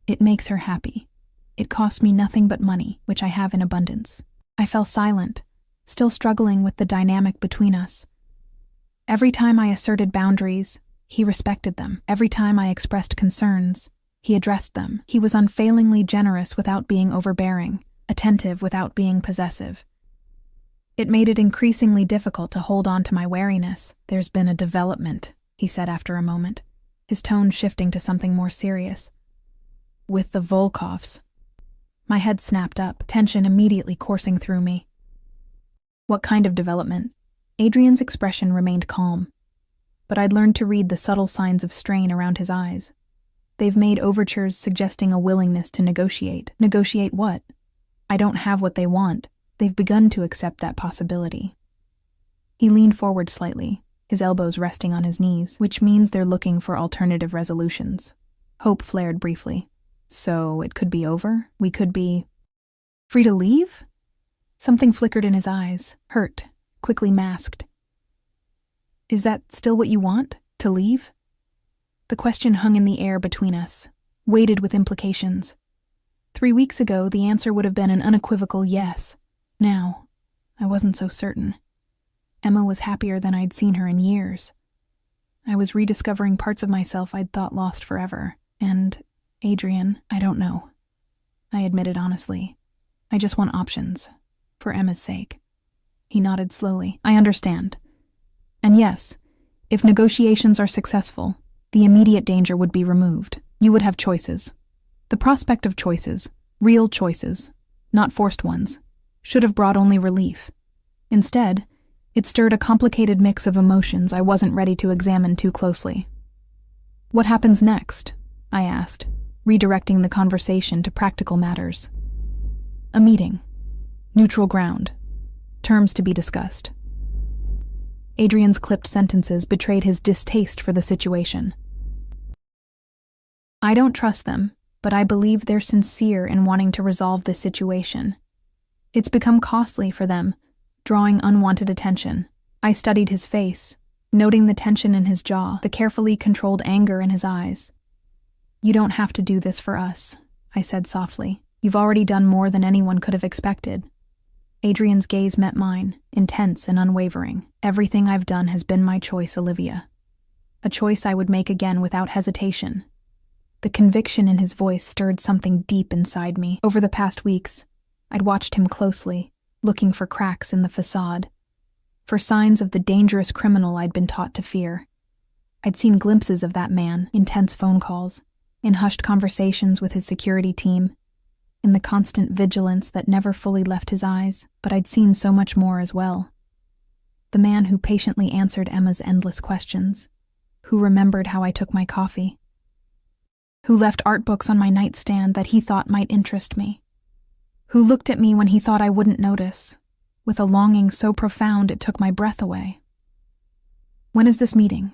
[SPEAKER 1] "It makes her happy. It costs me nothing but money, which I have in abundance." I fell silent, still struggling with the dynamic between us. Every time I asserted boundaries, he respected them. Every time I expressed concerns, he addressed them. He was unfailingly generous without being overbearing, attentive without being possessive. It made it increasingly difficult to hold on to my wariness. "There's been a development," he said after a moment, his tone shifting to something more serious. "With the Volkovs." My head snapped up, tension immediately coursing through me. "What kind of development?" Adrian's expression remained calm, but I'd learned to read the subtle signs of strain around his eyes. "They've made overtures suggesting a willingness to negotiate." "Negotiate what?" "I don't have what they want. They've begun to accept that possibility." He leaned forward slightly, his elbows resting on his knees, which means they're looking for alternative resolutions. Hope flared briefly. "So it could be over? We could be free to leave?" Something flickered in his eyes, hurt, quickly masked. "Is that still what you want? To leave?" The question hung in the air between us, weighted with implications. 3 weeks ago, the answer would have been an unequivocal yes. Now, I wasn't so certain. Emma was happier than I'd seen her in years. I was rediscovering parts of myself I'd thought lost forever. And, Adrian, I don't know. I admitted honestly. I just want options, for Emma's sake. He nodded slowly. I understand. And yes, if negotiations are successful, the immediate danger would be removed. You would have choices. The prospect of choices, real choices, not forced ones, should have brought only relief. Instead, it stirred a complicated mix of emotions I wasn't ready to examine too closely. What happens next? I asked, redirecting the conversation to practical matters. A meeting. Neutral ground. Terms to be discussed. Adrian's clipped sentences betrayed his distaste for the situation. I don't trust them, but I believe they're sincere in wanting to resolve this situation. It's become costly for them, drawing unwanted attention. I studied his face, noting the tension in his jaw, the carefully controlled anger in his eyes. You don't have to do this for us, I said softly. You've already done more than anyone could have expected. Adrian's gaze met mine, intense and unwavering. Everything I've done has been my choice, Olivia. A choice I would make again without hesitation. The conviction in his voice stirred something deep inside me. Over the past weeks, I'd watched him closely, looking for cracks in the facade, for signs of the dangerous criminal I'd been taught to fear. I'd seen glimpses of that man, intense phone calls, in hushed conversations with his security team, in the constant vigilance that never fully left his eyes, but I'd seen so much more as well. The man who patiently answered Emma's endless questions, who remembered how I took my coffee, who left art books on my nightstand that he thought might interest me, who looked at me when he thought I wouldn't notice, with a longing so profound it took my breath away. When is this meeting?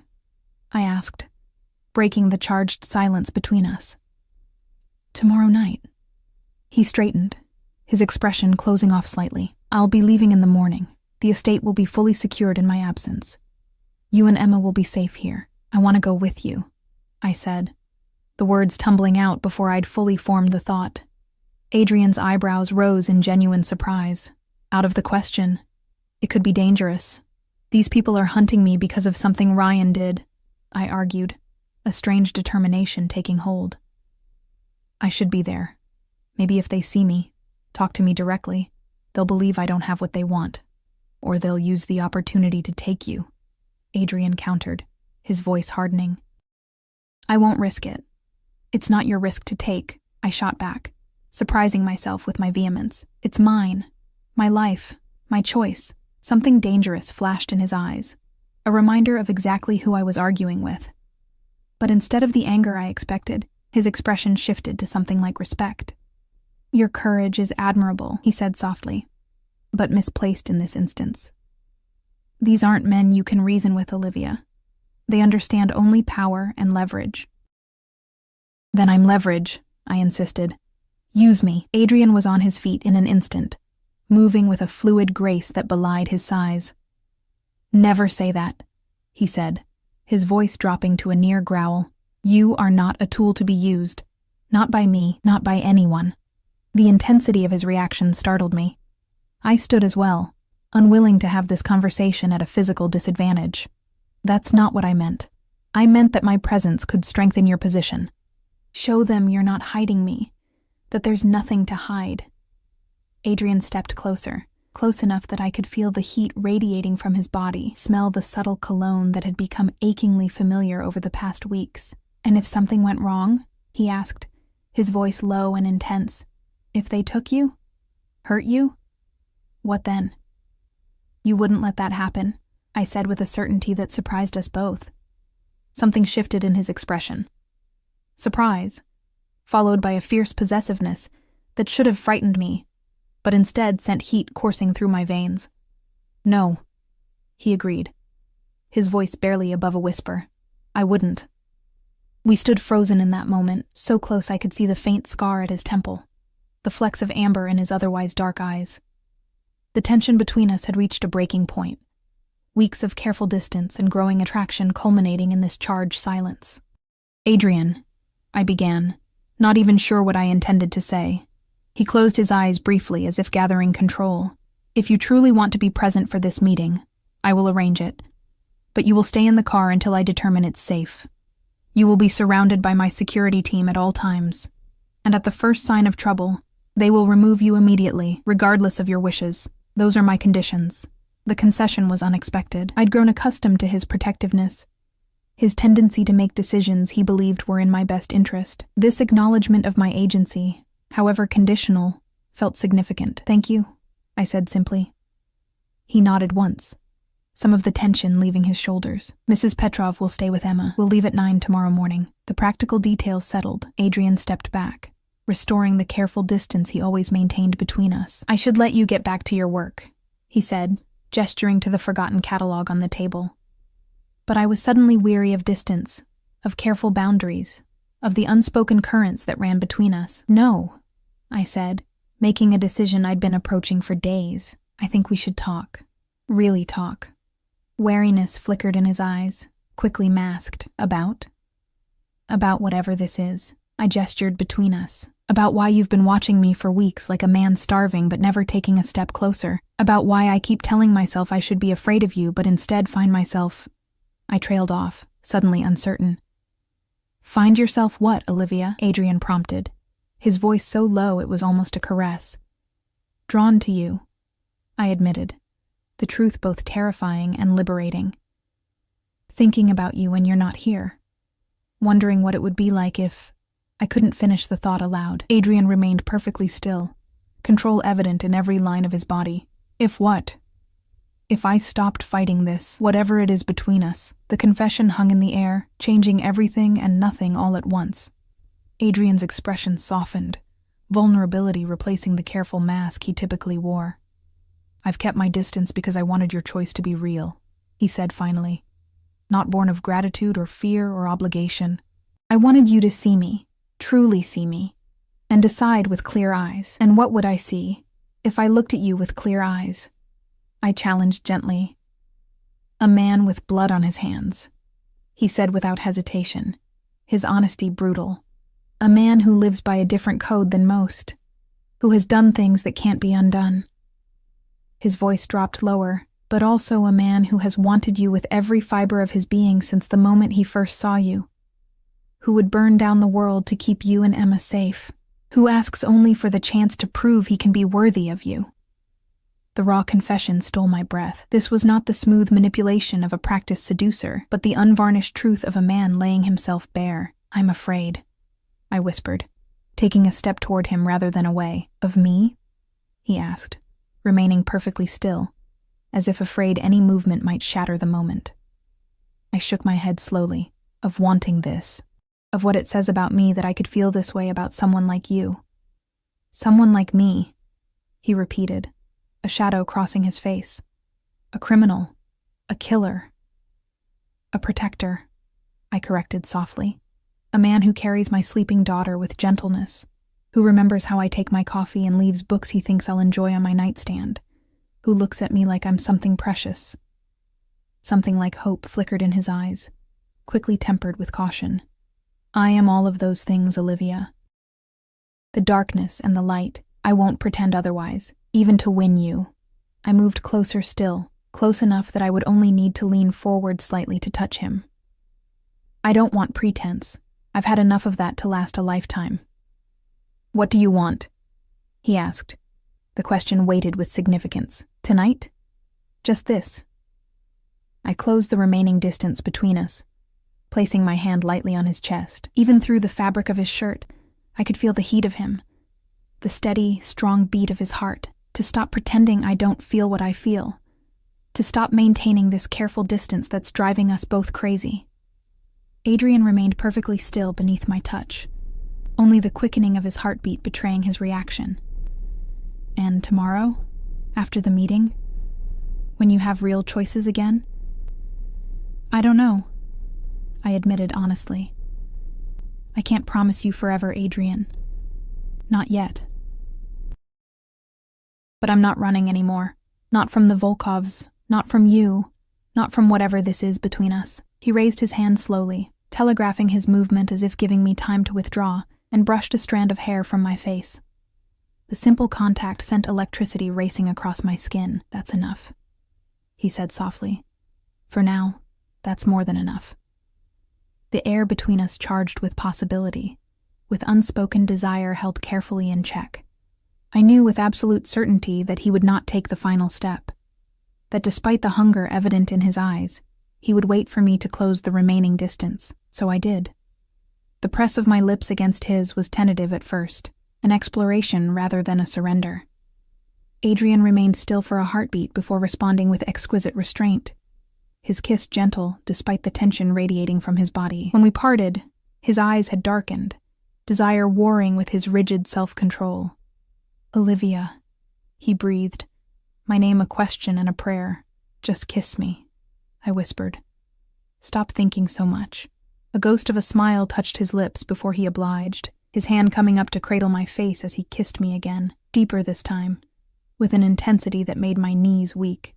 [SPEAKER 1] I asked, breaking the charged silence between us. Tomorrow night. He straightened, his expression closing off slightly. I'll be leaving in the morning. The estate will be fully secured in my absence. You and Emma will be safe here. I want to go with you, I said, the words tumbling out before I'd fully formed the thought. Adrian's eyebrows rose in genuine surprise. Out of the question. It could be dangerous. These people are hunting me because of something Ryan did, I argued, a strange determination taking hold. I should be there. Maybe if they see me, talk to me directly, they'll believe I don't have what they want. Or they'll use the opportunity to take you, Adrian countered, his voice hardening. I won't risk it. It's not your risk to take, I shot back, surprising myself with my vehemence. It's mine. My life. My choice. Something dangerous flashed in his eyes, a reminder of exactly who I was arguing with. But instead of the anger I expected, his expression shifted to something like respect. Your courage is admirable, he said softly, but misplaced in this instance. These aren't men you can reason with, Olivia. They understand only power and leverage. Then I'm leverage, I insisted. Use me. Adrian was on his feet in an instant, moving with a fluid grace that belied his size. Never say that, he said, his voice dropping to a near growl. You are not a tool to be used. Not by me, not by anyone. The intensity of his reaction startled me. I stood as well, unwilling to have this conversation at a physical disadvantage. That's not what I meant. I meant that my presence could strengthen your position. Show them you're not hiding me, that there's nothing to hide. Adrian stepped closer, close enough that I could feel the heat radiating from his body, smell the subtle cologne that had become achingly familiar over the past weeks. And if something went wrong? He asked, his voice low and intense. If they took you? Hurt you? What then? You wouldn't let that happen, I said with a certainty that surprised us both. Something shifted in his expression. Surprise, followed by a fierce possessiveness that should have frightened me, but instead sent heat coursing through my veins. No, he agreed, his voice barely above a whisper. I wouldn't. We stood frozen in that moment, so close I could see the faint scar at his temple, the flecks of amber in his otherwise dark eyes. The tension between us had reached a breaking point, weeks of careful distance and growing attraction culminating in this charged silence. Adrian, I began, not even sure what I intended to say. He closed his eyes briefly as if gathering control. If you truly want to be present for this meeting, I will arrange it. But you will stay in the car until I determine it's safe. You will be surrounded by my security team at all times, and at the first sign of trouble, They will remove you immediately, regardless of your wishes. Those are my conditions. The concession was unexpected. I'd grown accustomed to his protectiveness, his tendency to make decisions he believed were in my best interest. This acknowledgement of my agency, however conditional, felt significant. "Thank you," I said simply. He nodded once, some of the tension leaving his shoulders. "Mrs. Petrov will stay with Emma. We'll leave at 9 tomorrow morning." The practical details settled, Adrian stepped back, restoring the careful distance he always maintained between us. "I should let you get back to your work," he said, gesturing to the forgotten catalog on the table. But I was suddenly weary of distance, of careful boundaries, of the unspoken currents that ran between us. "No," I said, making a decision I'd been approaching for days. "I think we should talk. Really talk." Wariness flickered in his eyes, quickly masked. About whatever this is. I gestured between us. "About why you've been watching me for weeks like a man starving but never taking a step closer. About why I keep telling myself I should be afraid of you but instead find myself—" I trailed off, suddenly uncertain. "Find yourself what, Olivia?" Adrian prompted, his voice so low it was almost a caress. "Drawn to you," I admitted, the truth both terrifying and liberating. "Thinking about you when you're not here. Wondering what it would be like if—" I couldn't finish the thought aloud. Adrian remained perfectly still, control evident in every line of his body. "If what?" If I stopped fighting this, whatever it is between us. The confession hung in the air, changing everything and nothing all at once. Adrian's expression softened, vulnerability replacing the careful mask he typically wore. "I've kept my distance because I wanted your choice to be real," he said finally. "Not born of gratitude or fear or obligation. I wanted you to see me, truly see me, and decide with clear eyes. And what would I see if I looked at you with clear eyes?" I challenged gently. "A man with blood on his hands," he said without hesitation, his honesty brutal. "A man who lives by a different code than most, who has done things that can't be undone." His voice dropped lower, but also a man who has wanted you with every fiber of his being since the moment he first saw you, who would burn down the world to keep you and Emma safe, who asks only for the chance to prove he can be worthy of you. The raw confession stole my breath. This was not the smooth manipulation of a practiced seducer, but the unvarnished truth of a man laying himself bare. "I'm afraid," I whispered, taking a step toward him rather than away. "Of me?" he asked, remaining perfectly still, as if afraid any movement might shatter the moment. I shook my head slowly. "Of wanting this. Of what it says about me that I could feel this way about someone like you." "Someone like me," he repeated, a shadow crossing his face. "A criminal. A killer. A protector," I corrected softly. "A man who carries my sleeping daughter with gentleness, who remembers how I take my coffee and leaves books he thinks I'll enjoy on my nightstand, who looks at me like I'm something precious." Something like hope flickered in his eyes, quickly tempered with caution. "I am all of those things, Olivia. The darkness and the light. I won't pretend otherwise, even to win you." I moved closer still, close enough that I would only need to lean forward slightly to touch him. "I don't want pretense. I've had enough of that to last a lifetime." "What do you want?" he asked. The question weighted with significance. "Tonight? Just this." I closed the remaining distance between us, placing my hand lightly on his chest. Even through the fabric of his shirt, I could feel the heat of him, the steady, strong beat of his heart. To stop pretending I don't feel what I feel. To stop maintaining this careful distance that's driving us both crazy. Adrian remained perfectly still beneath my touch, only the quickening of his heartbeat betraying his reaction. "And tomorrow, after the meeting, when you have real choices again?" "I don't know," I admitted honestly. "I can't promise you forever, Adrian. Not yet. But I'm not running anymore. Not from the Volkovs, not from you, not from whatever this is between us." He raised his hand slowly, telegraphing his movement as if giving me time to withdraw, and brushed a strand of hair from my face. The simple contact sent electricity racing across my skin. "That's enough," he said softly. "For now, that's more than enough." The air between us charged with possibility, with unspoken desire held carefully in check. I knew with absolute certainty that he would not take the final step, that despite the hunger evident in his eyes, he would wait for me to close the remaining distance, so I did. The press of my lips against his was tentative at first, an exploration rather than a surrender. Adrian remained still for a heartbeat before responding with exquisite restraint, his kiss gentle despite the tension radiating from his body. When we parted, his eyes had darkened, desire warring with his rigid self-control. "Olivia," he breathed, my name a question and a prayer. "Just kiss me," I whispered. "Stop thinking so much." A ghost of a smile touched his lips before he obliged, his hand coming up to cradle my face as he kissed me again, deeper this time, with an intensity that made my knees weak.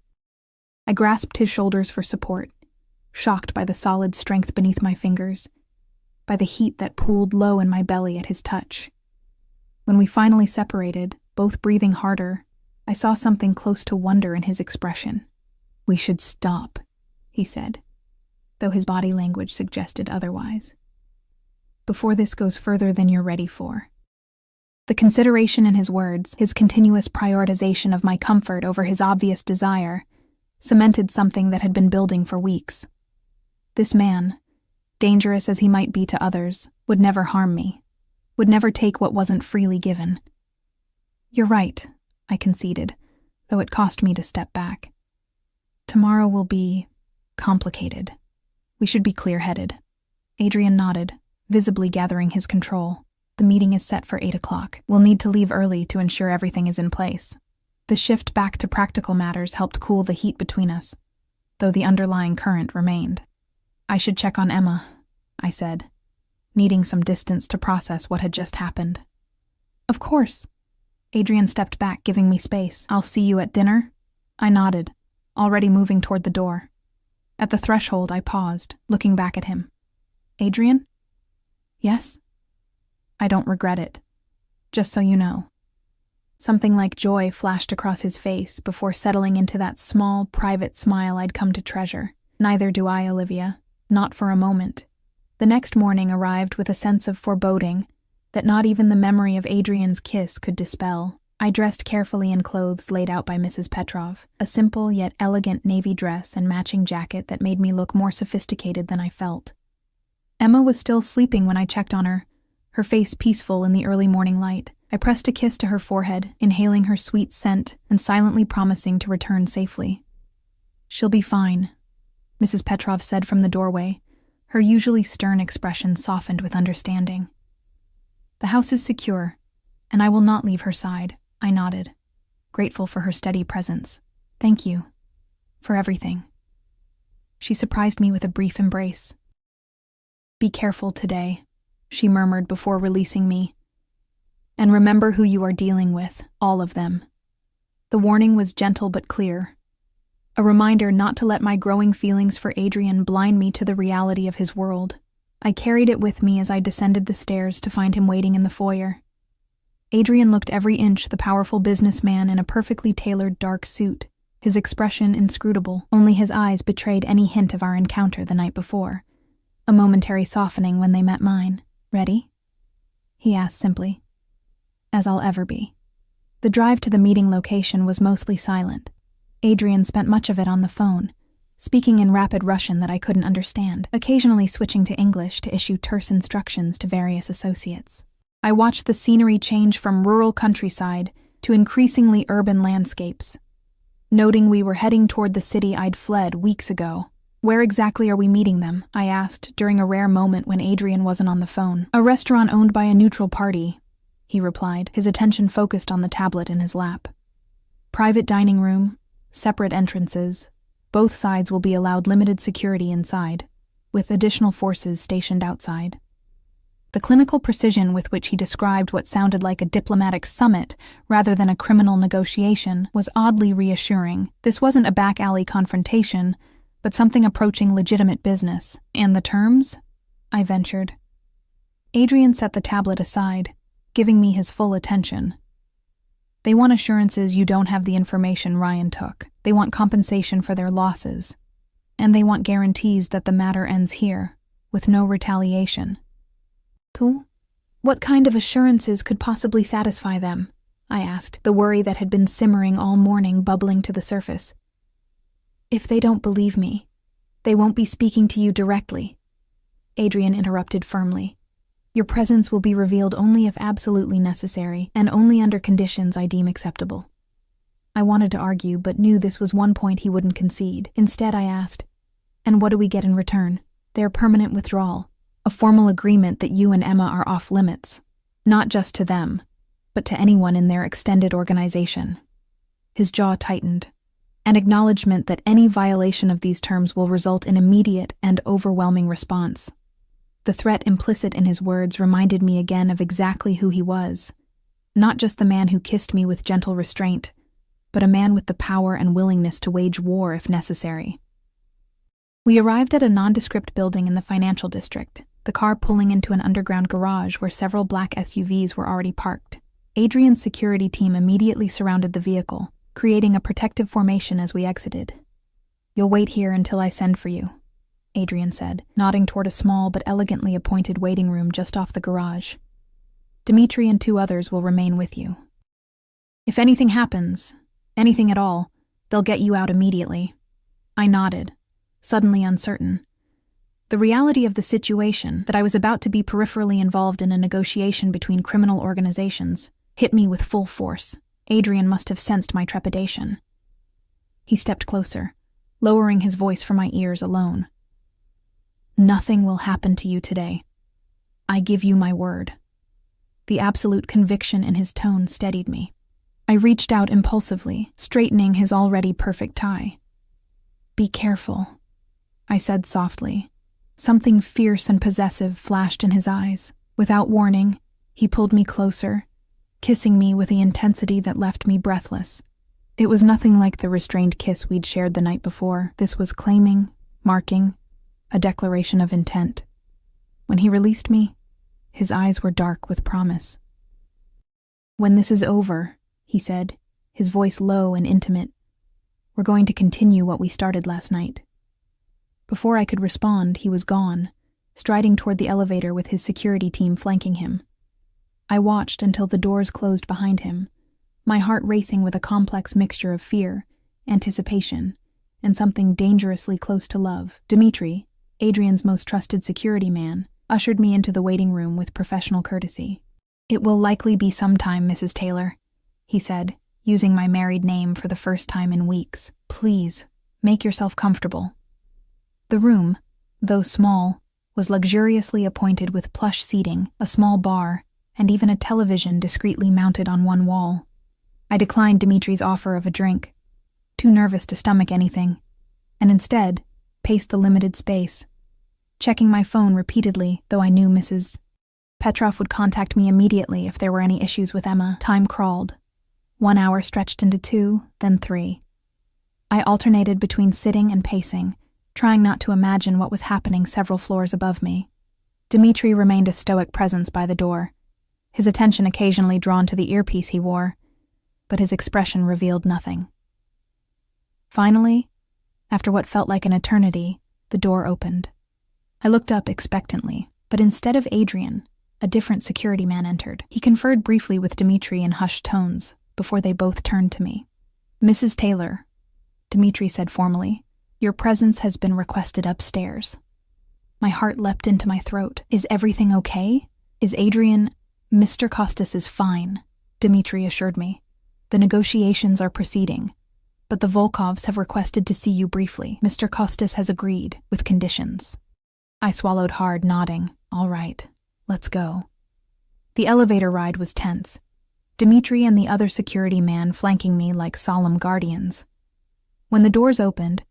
[SPEAKER 1] I grasped his shoulders for support, shocked by the solid strength beneath my fingers, by the heat that pooled low in my belly at his touch. When we finally separated, both breathing harder, I saw something close to wonder in his expression. "We should stop," he said, though his body language suggested otherwise. "Before this goes further than you're ready for." The consideration in his words, his continuous prioritization of my comfort over his obvious desire, cemented something that had been building for weeks. This man, dangerous as he might be to others, would never harm me, would never take what wasn't freely given. "You're right," I conceded, though it cost me to step back. "Tomorrow will be complicated. We should be clear-headed." Adrian nodded, visibly gathering his control. "The meeting is set for 8 o'clock. We'll need to leave early to ensure everything is in place." The shift back to practical matters helped cool the heat between us, though the underlying current remained. "I should check on Emma," I said, needing some distance to process what had just happened. "Of course." Adrian stepped back, giving me space. "I'll see you at dinner?" I nodded, already moving toward the door. At the threshold, I paused, looking back at him. "Adrian?" "Yes?" "I don't regret it. Just so you know." Something like joy flashed across his face before settling into that small, private smile I'd come to treasure. "Neither do I, Olivia. Not for a moment." The next morning arrived with a sense of foreboding that not even the memory of Adrian's kiss could dispel. I dressed carefully in clothes laid out by Mrs. Petrov, a simple yet elegant navy dress and matching jacket that made me look more sophisticated than I felt. Emma was still sleeping when I checked on her, her face peaceful in the early morning light. I pressed a kiss to her forehead, inhaling her sweet scent and silently promising to return safely. "She'll be fine," Mrs. Petrov said from the doorway, her usually stern expression softened with understanding. "The house is secure, and I will not leave her side," I nodded, grateful for her steady presence. "Thank you. For everything." She surprised me with a brief embrace. "Be careful today," she murmured before releasing me. "And remember who you are dealing with, all of them." The warning was gentle but clear, a reminder not to let my growing feelings for Adrian blind me to the reality of his world. I carried it with me as I descended the stairs to find him waiting in the foyer. Adrian looked every inch the powerful businessman in a perfectly tailored dark suit, his expression inscrutable. Only his eyes betrayed any hint of our encounter the night before, a momentary softening when they met mine. "Ready?" he asked simply. "As I'll ever be." The drive to the meeting location was mostly silent. Adrian spent much of it on the phone, speaking in rapid Russian that I couldn't understand, occasionally switching to English to issue terse instructions to various associates. I watched the scenery change from rural countryside to increasingly urban landscapes, noting we were heading toward the city I'd fled weeks ago. "Where exactly are we meeting them?" I asked during a rare moment when Adrian wasn't on the phone. "A restaurant owned by a neutral party," he replied, his attention focused on the tablet in his lap. "Private dining room, separate entrances. Both sides will be allowed limited security inside, with additional forces stationed outside." The clinical precision with which he described what sounded like a diplomatic summit rather than a criminal negotiation was oddly reassuring. This wasn't a back-alley confrontation, but something approaching legitimate business. "And the terms?" I ventured. Adrian set the tablet aside, giving me his full attention. "They want assurances you don't have the information Ryan took. They want compensation for their losses. And they want guarantees that the matter ends here, with no retaliation." "What kind of assurances could possibly satisfy them?" I asked, the worry that had been simmering all morning bubbling to the surface. If they don't believe me, they won't be speaking to you directly. Adrian interrupted firmly. Your presence will be revealed only if absolutely necessary, and only under conditions I deem acceptable. I wanted to argue, but knew this was one point he wouldn't concede. Instead, I asked, and what do we get in return? Their permanent withdrawal, a formal agreement that you and Emma are off limits, not just to them, but to anyone in their extended organization. His jaw tightened, an acknowledgement that any violation of these terms will result in immediate and overwhelming response. The threat implicit in his words reminded me again of exactly who he was, not just the man who kissed me with gentle restraint, but a man with the power and willingness to wage war if necessary. We arrived at a nondescript building in the financial district, the car pulling into an underground garage where several black SUVs were already parked. Adrian's security team immediately surrounded the vehicle, creating a protective formation as we exited. You'll wait here until I send for you, Adrian said, nodding toward a small but elegantly appointed waiting room just off the garage. Dimitri and 2 others will remain with you. If anything happens, anything at all, they'll get you out immediately. I nodded, suddenly uncertain. The reality of the situation, that I was about to be peripherally involved in a negotiation between criminal organizations, hit me with full force. Adrian must have sensed my trepidation. He stepped closer, lowering his voice for my ears alone. Nothing will happen to you today. I give you my word. The absolute conviction in his tone steadied me. I reached out impulsively, straightening his already perfect tie. Be careful, I said softly. Something fierce and possessive flashed in his eyes. Without warning, he pulled me closer, kissing me with the intensity that left me breathless. It was nothing like the restrained kiss we'd shared the night before. This was claiming, marking, a declaration of intent. When he released me, his eyes were dark with promise. When this is over, he said, his voice low and intimate, we're going to continue what we started last night. Before I could respond, he was gone, striding toward the elevator with his security team flanking him. I watched until the doors closed behind him, my heart racing with a complex mixture of fear, anticipation, and something dangerously close to love. Dimitri, Adrian's most trusted security man, ushered me into the waiting room with professional courtesy. It will likely be some time, Mrs. Taylor, he said, using my married name for the first time in weeks. Please, make yourself comfortable. The room, though small, was luxuriously appointed with plush seating, a small bar, and even a television discreetly mounted on one wall. I declined Dimitri's offer of a drink, too nervous to stomach anything, and instead paced the limited space, checking my phone repeatedly, though I knew Mrs. Petroff would contact me immediately if there were any issues with Emma. Time crawled. 1 hour stretched into 2, then 3. I alternated between sitting and pacing, trying not to imagine what was happening several floors above me. Dimitri remained a stoic presence by the door, his attention occasionally drawn to the earpiece he wore, but his expression revealed nothing. Finally, after what felt like an eternity, the door opened. I looked up expectantly, but instead of Adrian, a different security man entered. He conferred briefly with Dimitri in hushed tones before they both turned to me. Mrs. Taylor, Dimitri said formally, your presence has been requested upstairs. My heart leapt into my throat. Is everything okay? Is Adrian... Mr. Costas is fine, Dimitri assured me. The negotiations are proceeding, but the Volkovs have requested to see you briefly. Mr. Costas has agreed, with conditions. I swallowed hard, nodding. All right, let's go. The elevator ride was tense, Dimitri and the other security man flanking me like solemn guardians. When the doors opened,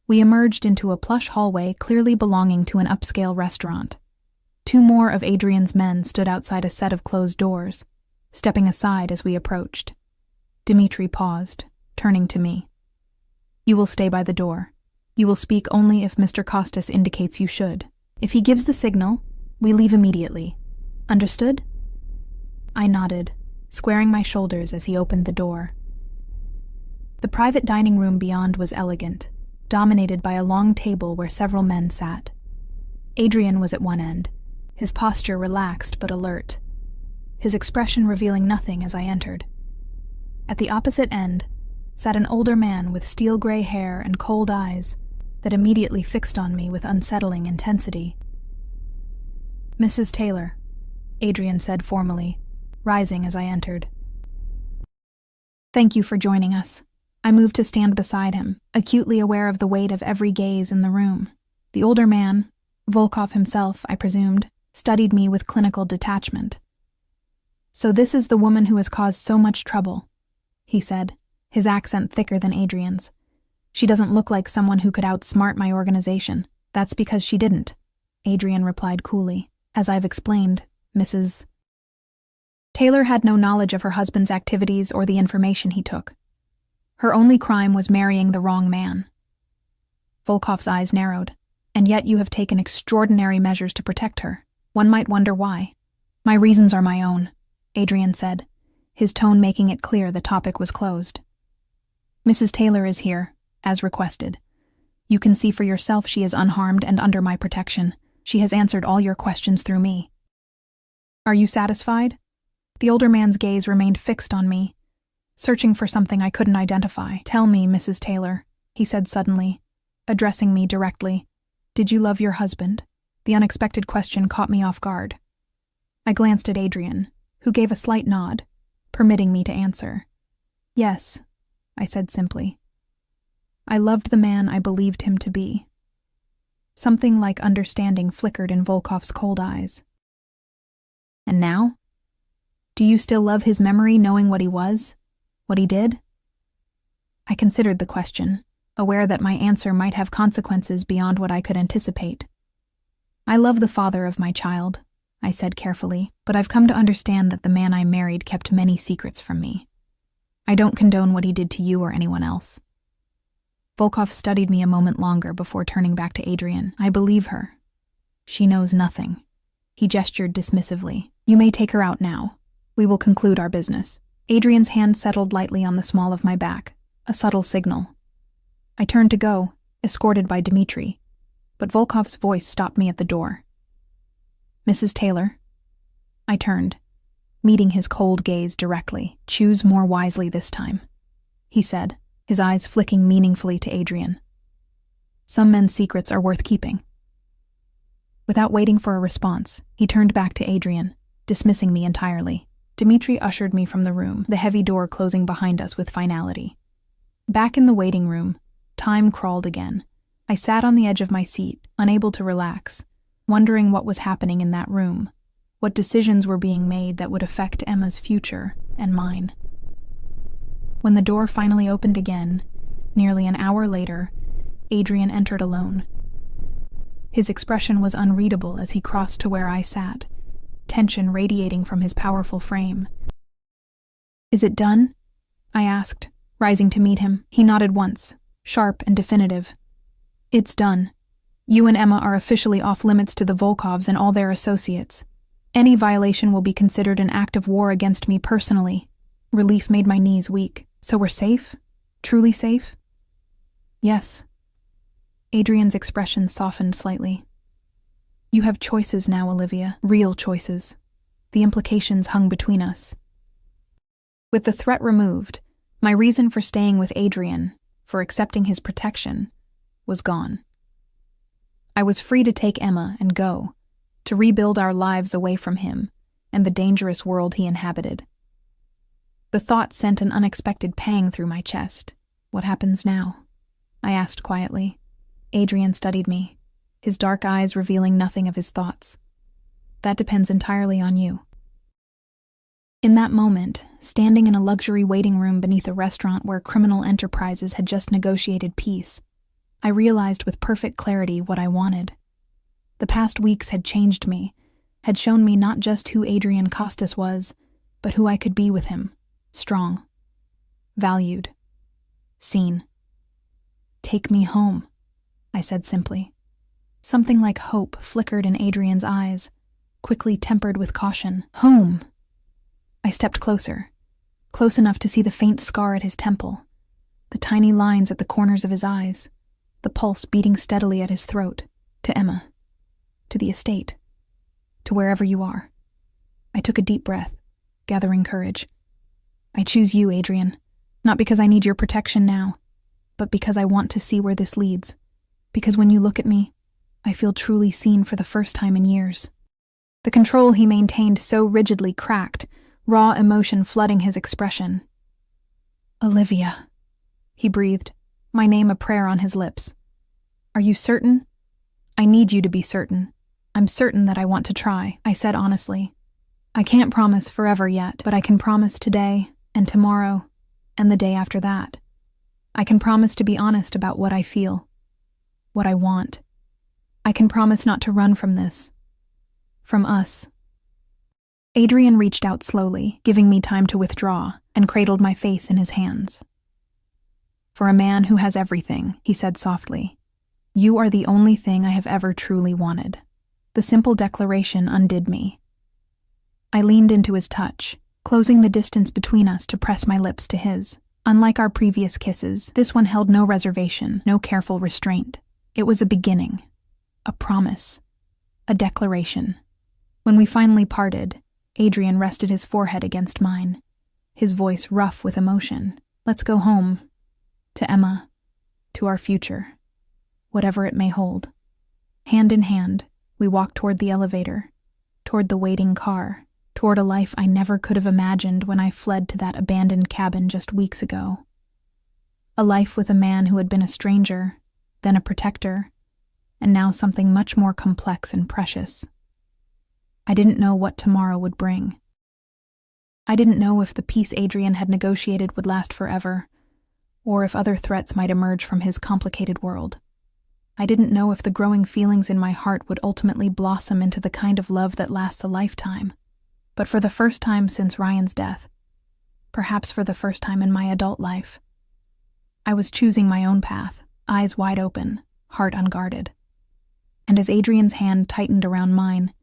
[SPEAKER 1] we emerged into a plush hallway clearly belonging to an upscale restaurant. 2 more of Adrian's men stood outside a set of closed doors, stepping aside as we approached. Dimitri paused, turning to me. You will stay by the door. You will speak only if Mr. Costas indicates you should. If he gives the signal, we leave immediately. Understood? I nodded, squaring my shoulders as he opened the door. The private dining room beyond was elegant, dominated by a long table where several men sat. Adrian was at one end, his posture relaxed but alert, his expression revealing nothing as I entered. At the opposite end sat an older man with steel-gray hair and cold eyes that immediately fixed on me with unsettling intensity. "Mrs. Taylor," Adrian said formally, rising as I entered. "Thank you for joining us." I moved to stand beside him, acutely aware of the weight of every gaze in the room. The older man, Volkov himself, I presumed, studied me with clinical detachment. "So this is the woman who has caused so much trouble," he said, his accent thicker than Adrian's. "She doesn't look like someone who could outsmart my organization. That's because she didn't," Adrian replied coolly. "As I've explained, Mrs. Taylor had no knowledge of her husband's activities or the information he took. Her only crime was marrying the wrong man." Volkov's eyes narrowed. "And yet you have taken extraordinary measures to protect her. One might wonder why." "My reasons are my own," Adrian said, his tone making it clear the topic was closed. "Mrs. Taylor is here, as requested. You can see for yourself she is unharmed and under my protection. She has answered all your questions through me." "Are you satisfied?" The older man's gaze remained fixed on me, searching for something I couldn't identify. "Tell me, Mrs. Taylor," he said suddenly, addressing me directly. "Did you love your husband?" The unexpected question caught me off guard. I glanced at Adrian, who gave a slight nod, permitting me to answer. "Yes," I said simply. "I loved the man I believed him to be." Something like understanding flickered in Volkov's cold eyes. "And now? Do you still love his memory, knowing what he was? What he did?" I considered the question, aware that my answer might have consequences beyond what I could anticipate. "I love the father of my child," I said carefully, "but I've come to understand that the man I married kept many secrets from me. I don't condone what he did to you or anyone else." Volkov studied me a moment longer before turning back to Adrian. "I believe her. She knows nothing." He gestured dismissively. "You may take her out now. We will conclude our business." Adrian's hand settled lightly on the small of my back, a subtle signal. I turned to go, escorted by Dmitri, but Volkov's voice stopped me at the door. "Mrs. Taylor." I turned, meeting his cold gaze directly. "Choose more wisely this time," he said, his eyes flicking meaningfully to Adrian. "Some men's secrets are worth keeping." Without waiting for a response, he turned back to Adrian, dismissing me entirely. Dmitri ushered me from the room, the heavy door closing behind us with finality. Back in the waiting room, time crawled again. I sat on the edge of my seat, unable to relax, wondering what was happening in that room, what decisions were being made that would affect Emma's future and mine. When the door finally opened again, nearly an hour later, Adrian entered alone. His expression was unreadable as he crossed to where I sat, tension radiating from his powerful frame. "Is it done?" I asked, rising to meet him. He nodded once, sharp and definitive. "It's done. You and Emma are officially off limits to the Volkovs and all their associates. Any violation will be considered an act of war against me personally." Relief made my knees weak. "So we're safe? Truly safe?" "Yes." Adrian's expression softened slightly. "You have choices now, Olivia, real choices. The implications hung between us." With the threat removed, my reason for staying with Adrian, for accepting his protection, was gone. I was free to take Emma and go, to rebuild our lives away from him and the dangerous world he inhabited. The thought sent an unexpected pang through my chest. "What happens now?" I asked quietly. Adrian studied me, his dark eyes revealing nothing of his thoughts. "That depends entirely on you." In that moment, standing in a luxury waiting room beneath a restaurant where criminal enterprises had just negotiated peace, I realized with perfect clarity what I wanted. The past weeks had changed me, had shown me not just who Adrian Costas was, but who I could be with him. Strong. Valued. Seen. "Take me home," I said simply. Something like hope flickered in Adrian's eyes, quickly tempered with caution. "Home!" I stepped closer, close enough to see the faint scar at his temple, the tiny lines at the corners of his eyes, the pulse beating steadily at his throat. "To Emma. To the estate. To wherever you are." I took a deep breath, gathering courage. I choose you, Adrian. Not because I need your protection now, but because I want to see where this leads. Because when you look at me, I feel truly seen for the first time in years." The control he maintained so rigidly cracked, raw emotion flooding his expression. "Olivia," he breathed, my name a prayer on his lips. "Are you certain?" "I need you to be certain. I'm certain that I want to try," I said honestly. "I can't promise forever yet, but I can promise today and tomorrow and the day after that. I can promise to be honest about what I feel, what I want. I can promise not to run from this, from us." Adrian reached out slowly, giving me time to withdraw, and cradled my face in his hands. "For a man who has everything," he said softly, "you are the only thing I have ever truly wanted." The simple declaration undid me. I leaned into his touch, closing the distance between us to press my lips to his. Unlike our previous kisses, this one held no reservation, no careful restraint. It was a beginning, a promise, a declaration. When we finally parted, Adrian rested his forehead against mine, his voice rough with emotion. "Let's go home. To Emma. To our future. Whatever it may hold." Hand in hand, we walked toward the elevator, toward the waiting car, toward a life I never could have imagined when I fled to that abandoned cabin just weeks ago. A life with a man who had been a stranger, then a protector, and now something much more complex and precious. I didn't know what tomorrow would bring. I didn't know if the peace Adrian had negotiated would last forever, or if other threats might emerge from his complicated world. I didn't know if the growing feelings in my heart would ultimately blossom into the kind of love that lasts a lifetime. But for the first time since Ryan's death, perhaps for the first time in my adult life, I was choosing my own path, eyes wide open, heart unguarded. And as Adrian's hand tightened around mine,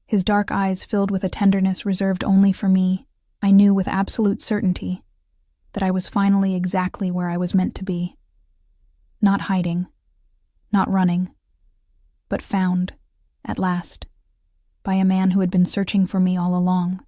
[SPEAKER 1] his dark eyes filled with a tenderness reserved only for me, I knew with absolute certainty that I was finally exactly where I was meant to be. Not hiding, not running, but found, at last, by a man who had been searching for me all along.